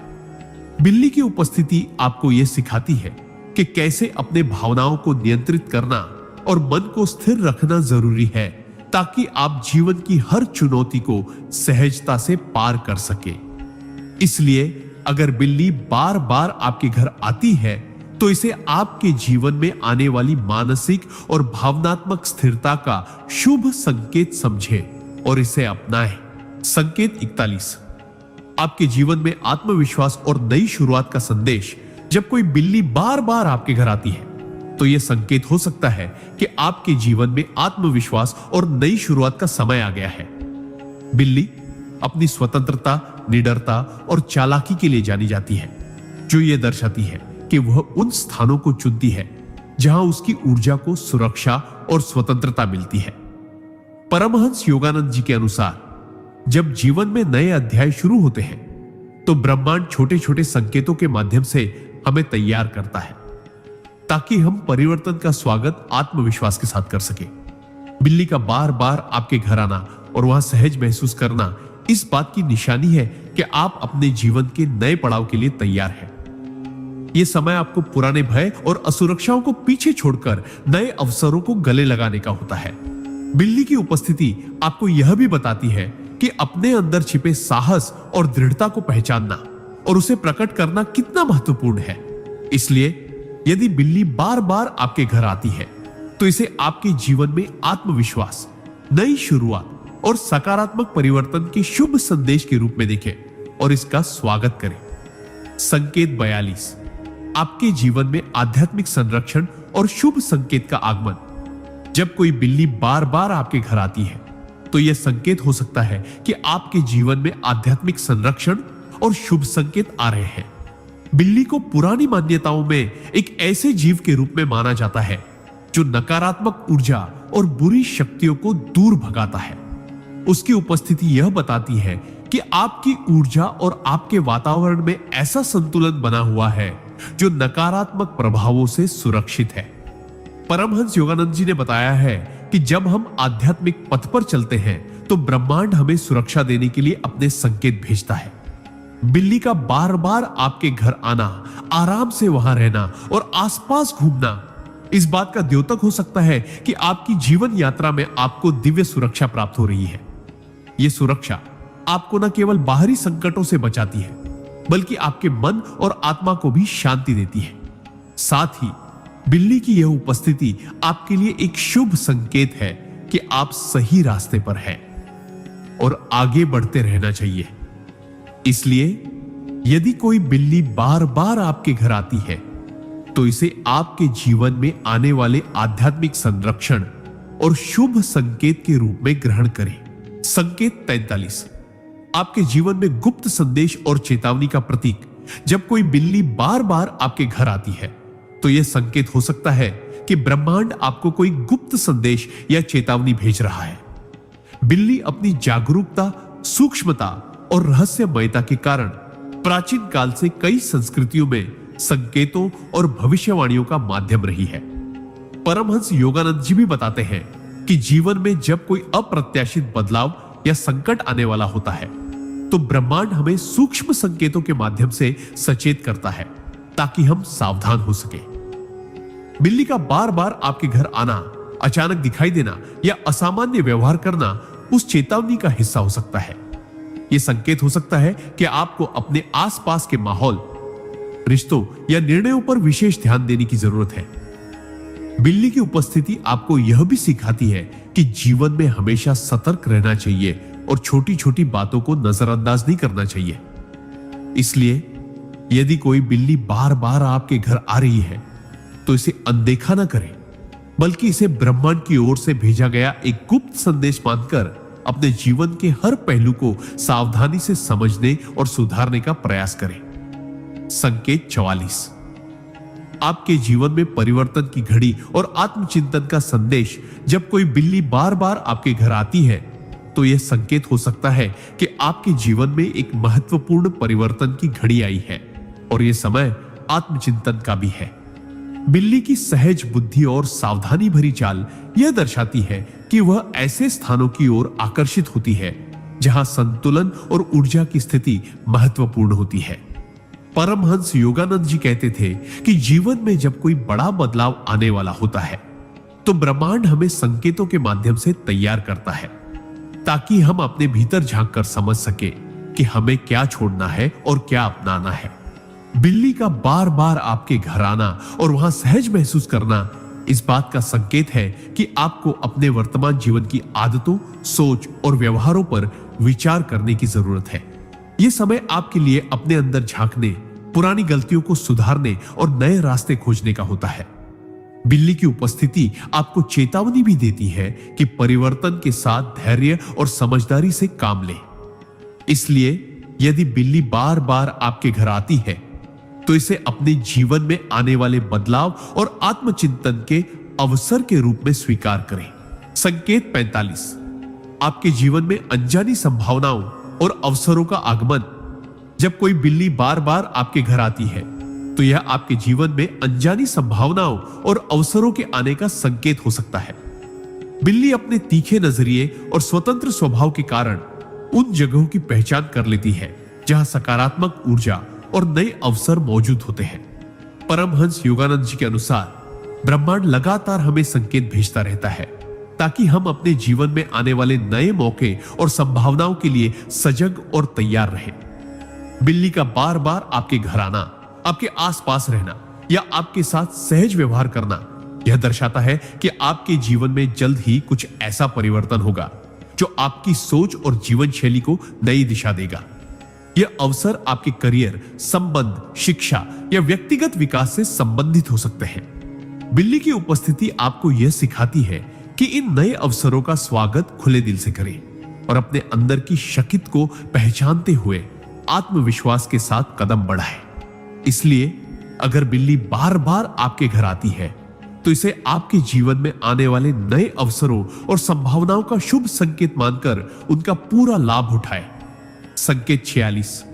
बिल्ली की उपस्थिति आपको यह सिखाती है कि कैसे अपने भावनाओं को नियंत्रित करना और मन को स्थिर रखना जरूरी है ताकि आप जीवन की हर चुनौती को सहजता से पार कर सके। इसलिए अगर बिल्ली बार बार आपके घर आती है तो इसे आपके जीवन में आने वाली मानसिक और भावनात्मक स्थिरता का शुभ संकेत समझे और इसे अपनाएं। संकेत 41, आपके जीवन में आत्मविश्वास और नई शुरुआत का संदेश। जब कोई बिल्ली बार बार आपके घर आती है तो यह संकेत हो सकता है कि आपके जीवन में आत्मविश्वास और नई शुरुआत का समय आ गया है। बिल्ली अपनी स्वतंत्रता, निडरता और चालाकी के लिए जानी जाती है जो यह दर्शाती है कि वह उन स्थानों को चुनती है जहां उसकी ऊर्जा को सुरक्षा और स्वतंत्रता मिलती है। परमहंस योगानंद जी के अनुसार जब जीवन में नए अध्याय शुरू होते हैं तो ब्रह्मांड छोटे छोटे संकेतों के माध्यम से हमें तैयार करता है ताकि हम परिवर्तन का स्वागत आत्मविश्वास के साथ कर सके। बिल्ली का बार बार आपके घर आना और वहां सहज महसूस करना इस बात की निशानी है कि आप अपने जीवन के नए पड़ाव के लिए तैयार हैं। यह समय आपको पुराने भय और असुरक्षाओं को पीछे छोड़कर नए अवसरों को गले लगाने का होता है। बिल्ली की उपस्थिति आपको यह भी बताती है कि अपने अंदर छिपे साहस और दृढ़ता को पहचानना और उसे प्रकट करना कितना महत्वपूर्ण है। इसलिए यदि बिल्ली बार बार आपके घर आती है तो इसे आपके जीवन में आत्मविश्वास, नई शुरुआत और सकारात्मक परिवर्तन के शुभ संदेश के रूप में देखें और इसका स्वागत करें। संकेत 42, आपके जीवन में आध्यात्मिक संरक्षण और शुभ संकेत का आगमन। जब कोई बिल्ली बार बार आपके घर आती है तो यह संकेत हो सकता है कि आपके जीवन में आध्यात्मिक संरक्षण और शुभ संकेत आ रहे हैं। बिल्ली को पुरानी मान्यताओं में एक ऐसे जीव के रूप में माना जाता है जो नकारात्मक ऊर्जा और बुरी शक्तियों को दूर भगाता है। उसकी उपस्थिति यह बताती है कि आपकी ऊर्जा और आपके वातावरण में ऐसा संतुलन बना हुआ है जो नकारात्मक प्रभावों से सुरक्षित है। परमहंस योगानंद जी ने बताया है कि जब हम आध्यात्मिक पथ पर चलते हैं तो ब्रह्मांड हमें सुरक्षा देने के लिए अपने संकेत भेजता है। बिल्ली का बार बार आपके घर आना, आराम से वहां रहना और आसपास घूमना इस बात का द्योतक हो सकता है कि आपकी जीवन यात्रा में आपको दिव्य सुरक्षा प्राप्त हो रही है। यह सुरक्षा आपको न केवल बाहरी संकटों से बचाती है, बल्कि आपके मन और आत्मा को भी शांति देती है। साथ ही बिल्ली की यह उपस्थिति आपके लिए एक शुभ संकेत है कि आप सही रास्ते पर हैं और आगे बढ़ते रहना चाहिए। इसलिए यदि कोई बिल्ली बार बार आपके घर आती है, तो इसे आपके जीवन में आने वाले आध्यात्मिक संरक्षण और शुभ संकेत के रूप में ग्रहण करें। संकेत 43, आपके जीवन में गुप्त संदेश और चेतावनी का प्रतीक। जब कोई बिल्ली बार बार आपके घर आती है, तो यह संकेत हो सकता है कि ब्रह्मांड आपको कोई गुप्त संदेश या चेतावनी भेज रहा है। बिल्ली अपनी जागरूकता, सूक्ष्मता और रहस्यमयता के कारण प्राचीन काल से कई संस्कृतियों में संकेतों और भविष्यवाणियों का माध्यम रही है। परमहंस योगानंद जी भी बताते हैं कि जीवन में जब कोई अप्रत्याशित बदलाव या संकट आने वाला होता है, तो ब्रह्मांड हमें सूक्ष्म संकेतों के माध्यम से सचेत करता है ताकि हम सावधान हो सके। बिल्ली का बार बार आपके घर आना, अचानक दिखाई देना या असामान्य व्यवहार करना उस चेतावनी का हिस्सा हो सकता है। यह संकेत हो सकता है कि आपको अपने आसपास के माहौल, रिश्तों या निर्णयों पर विशेष ध्यान देने की जरूरत है। बिल्ली की उपस्थिति आपको यह भी सिखाती है कि जीवन में हमेशा सतर्क रहना चाहिए और छोटी छोटी बातों को नजरअंदाज नहीं करना चाहिए। इसलिए यदि कोई बिल्ली बार बार आपके घर आ रही है, तो इसे अनदेखा न करें, बल्कि इसे ब्रह्मांड की ओर से भेजा गया एक गुप्त संदेश मानकर अपने जीवन के हर पहलू को सावधानी से समझने और सुधारने का प्रयास करें। संकेत 44, आपके जीवन में परिवर्तन की घड़ी और आत्मचिंतन का संदेश। जब कोई बिल्ली बार बार आपके घर आती है, तो यह संकेत हो सकता है कि आपके जीवन में एक महत्वपूर्ण परिवर्तन की घड़ी आई है और यह समय आत्मचिंतन का भी है। बिल्ली की सहज बुद्धि और सावधानी भरी चाल यह दर्शाती है कि वह ऐसे स्थानों की ओर आकर्षित होती है जहां संतुलन और ऊर्जा की स्थिति महत्वपूर्ण होती है। परमहंस योगानंद जी कहते थे कि जीवन में जब कोई बड़ा बदलाव आने वाला होता है, तो ब्रह्मांड हमें संकेतों के माध्यम से तैयार करता है ताकि हम अपने भीतर झांक कर समझ सके कि हमें क्या छोड़ना है और क्या अपनाना है। बिल्ली का बार बार आपके घर आना और वहां सहज महसूस करना इस बात का संकेत है कि आपको अपने वर्तमान जीवन की आदतों, सोच और व्यवहारों पर विचार करने की जरूरत है। यह समय आपके लिए अपने अंदर झांकने, पुरानी गलतियों को सुधारने और नए रास्ते खोजने का होता है। बिल्ली की उपस्थिति आपको चेतावनी भी देती है कि परिवर्तन के साथ धैर्य और समझदारी से काम लें। इसलिए यदि बिल्ली बार बार आपके घर आती है, तो इसे अपने जीवन में आने वाले बदलाव और आत्मचिंतन के अवसर के रूप में स्वीकार करें। संकेत 45, आपके जीवन में अनजानी संभावनाओं और अवसरों का आगमन। जब कोई बिल्ली बार बार आपके घर आती है, तो यह आपके जीवन में अनजानी संभावनाओं और अवसरों के आने का संकेत हो सकता है। बिल्ली अपने तीखे नजरिए और स्वतंत्र स्वभाव के कारण उन जगहों की पहचान कर लेती है जहां सकारात्मक ऊर्जा और नए अवसर मौजूद होते हैं। परमहंस योगानंद जी के अनुसार ब्रह्मांड लगातार हमें संकेत भेजता रहता है ताकि हम अपने जीवन में आने वाले नए मौके और संभावनाओं के लिए सजग और तैयार रहें। बिल्ली का बार बार आपके घर आना, आपके आसपास रहना या आपके साथ सहज व्यवहार करना यह दर्शाता है कि आपके जीवन में जल्द ही कुछ ऐसा परिवर्तन होगा जो आपकी सोच और जीवन शैली को नई दिशा देगा। यह अवसर आपके करियर, संबंध, शिक्षा या व्यक्तिगत विकास से संबंधित हो सकते हैं। बिल्ली की उपस्थिति आपको यह सिखाती है कि इन नए अवसरों का स्वागत खुले दिल से करें और अपने अंदर की शक्ति को पहचानते हुए आत्मविश्वास के साथ कदम बढ़ाएं। इसलिए अगर बिल्ली बार बार आपके घर आती है, तो इसे आपके जीवन में आने वाले नए अवसरों और संभावनाओं का शुभ संकेत मानकर उनका पूरा लाभ उठाएं। संकेत 46,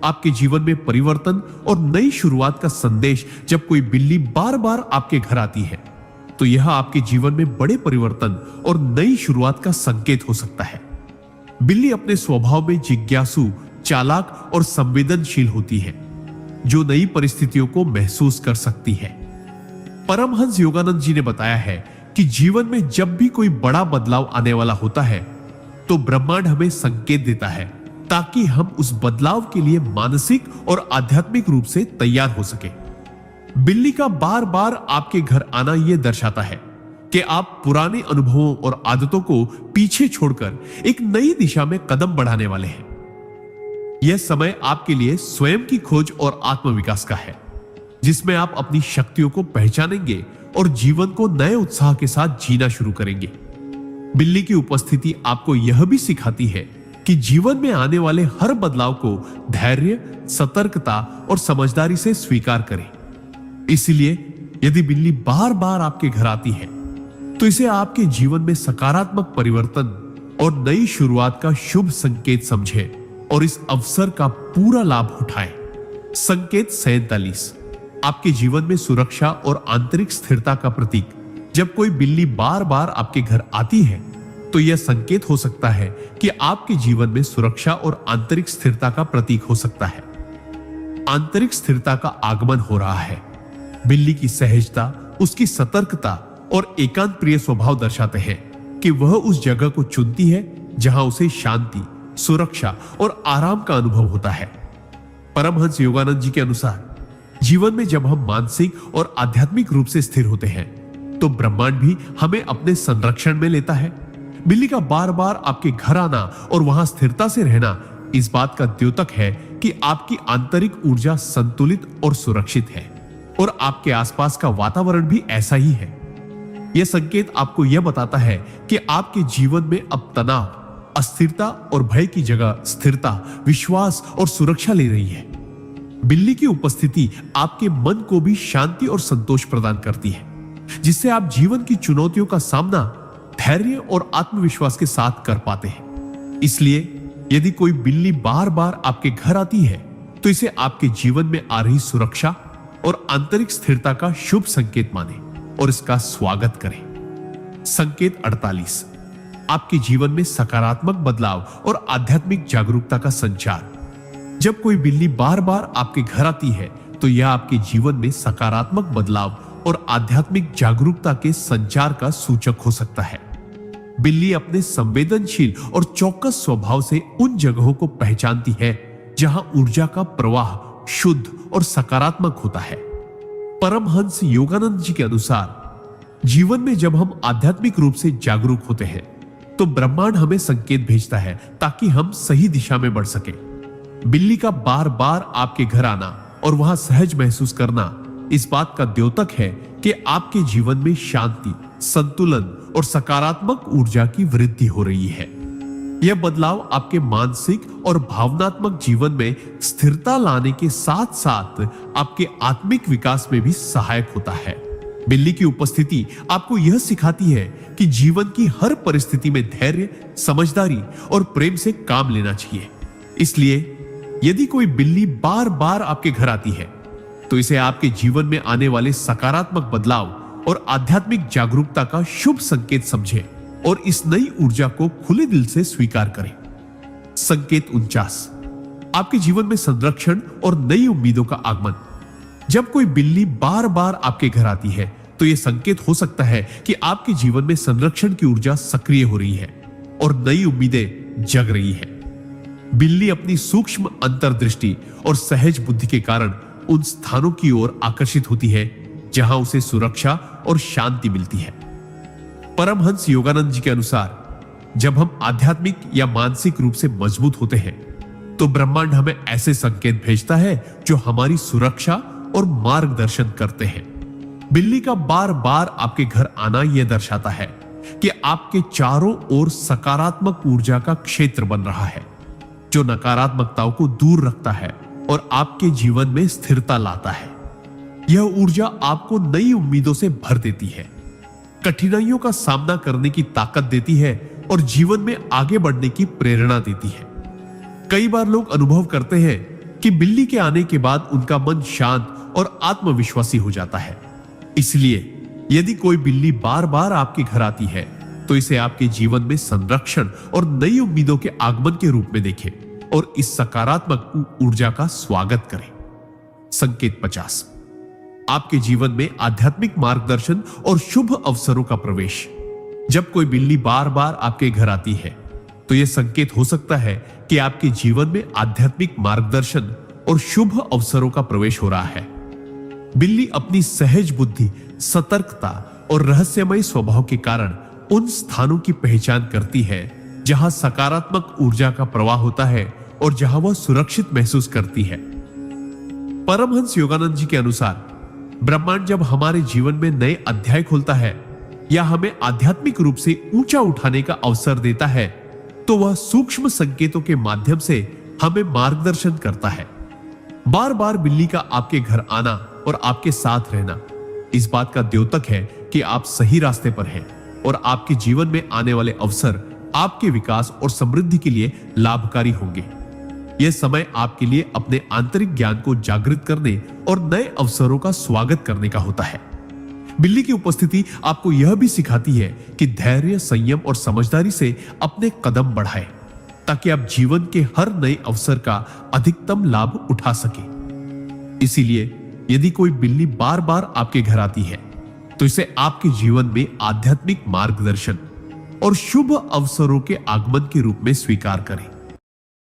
आपके जीवन में परिवर्तन और नई शुरुआत का संदेश। जब कोई बिल्ली बार बार आपके घर आती है, तो यह आपके जीवन में बड़े परिवर्तन और नई शुरुआत का संकेत हो सकता है। बिल्ली अपने स्वभाव में जिज्ञासु, चालाक और संवेदनशील होती है, जो नई परिस्थितियों को महसूस कर सकती है। परमहंस योगानंद जी ने बताया है कि जीवन में जब भी कोई बड़ा बदलाव आने वाला होता है, तो ब्रह्मांड हमें संकेत देता है ताकि हम उस बदलाव के लिए मानसिक और आध्यात्मिक रूप से तैयार हो सके। बिल्ली का बार बार आपके घर आना यह दर्शाता है कि आप पुराने अनुभवों और आदतों को पीछे छोड़कर एक नई दिशा में कदम बढ़ाने वाले हैं। यह समय आपके लिए स्वयं की खोज और आत्मविकास का है, जिसमें आप अपनी शक्तियों को पहचानेंगे और जीवन को नए उत्साह के साथ जीना शुरू करेंगे। बिल्ली की उपस्थिति आपको यह भी सिखाती है कि जीवन में आने वाले हर बदलाव को धैर्य, सतर्कता और समझदारी से स्वीकार करें। इसलिए यदि बिल्ली बार बार आपके घर आती है तो इसे आपके जीवन में सकारात्मक परिवर्तन और नई शुरुआत का शुभ संकेत समझें और इस अवसर का पूरा लाभ उठाएं। संकेत 47 आपके जीवन में सुरक्षा और आंतरिक स्थिरता का प्रतीक। जब कोई बिल्ली बार बार आपके घर आती है तो यह संकेत हो सकता है कि आपके जीवन में सुरक्षा और आंतरिक स्थिरता का प्रतीक हो सकता है। आंतरिक स्थिरता का आगमन हो रहा है। बिल्ली की सहजता, उसकी सतर्कता और एकांत प्रिय स्वभाव दर्शाते हैं कि वह उस जगह को चुनती है जहां उसे शांति, सुरक्षा और आराम का अनुभव होता है। परमहंस योगानंद जी के अनुसार जीवन में जब हम मानसिक और आध्यात्मिक रूप से स्थिर होते हैं तो ब्रह्मांड भी हमें अपने संरक्षण में लेता है। बिल्ली का बार बार आपके घर आना और वहां स्थिरता से रहना इस बात का द्योतक है कि आपकी आंतरिक ऊर्जा संतुलित और सुरक्षित है और आपके आसपास का वातावरण भी ऐसा ही है। यह संकेत आपको यह बताता है कि आपके जीवन में अब तनाव, अस्थिरता और भय की जगह स्थिरता, विश्वास और सुरक्षा ले रही है। बिल्ली की उपस्थिति आपके मन को भी शांति और संतोष प्रदान करती है, जिससे आप जीवन की चुनौतियों का सामना धैर्य और आत्मविश्वास के साथ कर पाते हैं। इसलिए यदि कोई बिल्ली बार बार आपके घर आती है तो इसे आपके जीवन में आ रही सुरक्षा और आंतरिक स्थिरता का शुभ संकेत माने और इसका स्वागत करें। संकेत 48 आपके जीवन में सकारात्मक बदलाव और आध्यात्मिक जागरूकता का संचार। जब कोई बिल्ली बार बार आपके घर आती है तो यह आपके जीवन में सकारात्मक बदलाव और आध्यात्मिक जागरूकता के संचार का सूचक हो सकता है। बिल्ली अपने संवेदनशील और चौकस स्वभाव से उन जगहों को पहचानती है जहां ऊर्जा का प्रवाह शुद्ध और सकारात्मक होता है। परमहंस योगानंद जी के अनुसार जीवन में जब हम आध्यात्मिक रूप से जागरूक होते हैं तो ब्रह्मांड हमें संकेत भेजता है ताकि हम सही दिशा में बढ़ सके। बिल्ली का बार बार आपके घर आना और वहां सहज महसूस करना इस बात का द्योतक है कि आपके जीवन में शांति, संतुलन और सकारात्मक ऊर्जा की वृद्धि हो रही है। यह बदलाव आपके मानसिक और भावनात्मक जीवन में स्थिरता लाने के साथ साथ आपके आत्मिक विकास में भी सहायक होता है। बिल्ली की उपस्थिति आपको यह सिखाती है कि जीवन की हर परिस्थिति में धैर्य, समझदारी और प्रेम से काम लेना चाहिए। इसलिए यदि कोई बिल्ली बार बार आपके घर आती है तो इसे आपके जीवन में आने वाले सकारात्मक बदलाव और आध्यात्मिक जागरूकता का शुभ संकेत समझे और इस नई ऊर्जा को खुले दिल से स्वीकार करें। संकेत 49 आपके जीवन में संरक्षण और नई उम्मीदों का आगमन। जब कोई बिल्ली बार बार आपके घर आती है तो यह संकेत हो सकता है कि आपके जीवन में संरक्षण की ऊर्जा सक्रिय हो रही है और नई उम्मीदें जग रही है। बिल्ली अपनी सूक्ष्म अंतर्दृष्टि और सहज बुद्धि के कारण उन स्थानों की ओर आकर्षित होती है जहां उसे सुरक्षा और शांति मिलती है। परमहंस योगानंद जी के अनुसार जब हम आध्यात्मिक या मानसिक रूप से मजबूत होते हैं तो ब्रह्मांड हमें ऐसे संकेत भेजता है जो हमारी सुरक्षा और मार्गदर्शन करते हैं। बिल्ली का बार बार आपके घर आना यह दर्शाता है कि आपके चारों ओर सकारात्मक ऊर्जा का क्षेत्र बन रहा है जो नकारात्मकताओं को दूर रखता है और आपके जीवन में स्थिरता लाता है। यह ऊर्जा आपको नई उम्मीदों से भर देती है, कठिनाइयों का सामना करने की ताकत देती है और जीवन में आगे बढ़ने की प्रेरणा देती है। कई बार लोग अनुभव करते हैं कि बिल्ली के आने के बाद उनका मन शांत और आत्मविश्वासी हो जाता है। इसलिए यदि कोई बिल्ली बार बार आपके घर आती है तो इसे आपके जीवन में संरक्षण और नई उम्मीदों के आगमन के रूप में देखें और इस सकारात्मक ऊर्जा का स्वागत करें। संकेत 50 आपके जीवन में आध्यात्मिक मार्गदर्शन और शुभ अवसरों का प्रवेश। जब कोई बिल्ली बार बार आपके घर आती है तो यह संकेत हो सकता है कि आपके जीवन में आध्यात्मिक मार्गदर्शन और शुभ अवसरों का प्रवेश हो रहा है। बिल्ली अपनी सहज बुद्धि, सतर्कता और रहस्यमय स्वभाव के कारण उन स्थानों की पहचान करती है जहां सकारात्मक ऊर्जा का प्रवाह होता है और जहां वह सुरक्षित महसूस करती है। परमहंस योगानंद जी के अनुसार ब्रह्मांड जब हमारे जीवन में नए अध्याय खोलता है या हमें आध्यात्मिक रूप से ऊंचा उठाने का अवसर देता है, तो वह सूक्ष्म संकेतों के माध्यम से हमें मार्गदर्शन करता है। बार बार बिल्ली का आपके घर आना और आपके साथ रहना इस बात का द्योतक है कि आप सही रास्ते पर हैं और आपके जीवन में आने वाले अवसर आपके विकास और समृद्धि के लिए लाभकारी होंगे। यह समय आपके लिए अपने आंतरिक ज्ञान को जागृत करने और नए अवसरों का स्वागत करने का होता है। बिल्ली की उपस्थिति आपको यह भी सिखाती है कि धैर्य, संयम और समझदारी से अपने कदम बढ़ाएं, ताकि आप जीवन के हर नए अवसर का अधिकतम लाभ उठा सके। इसीलिए यदि कोई बिल्ली बार बार आपके घर आती है, तो इसे आपके जीवन में आध्यात्मिक मार्गदर्शन और शुभ अवसरों के आगमन के रूप में स्वीकार करें।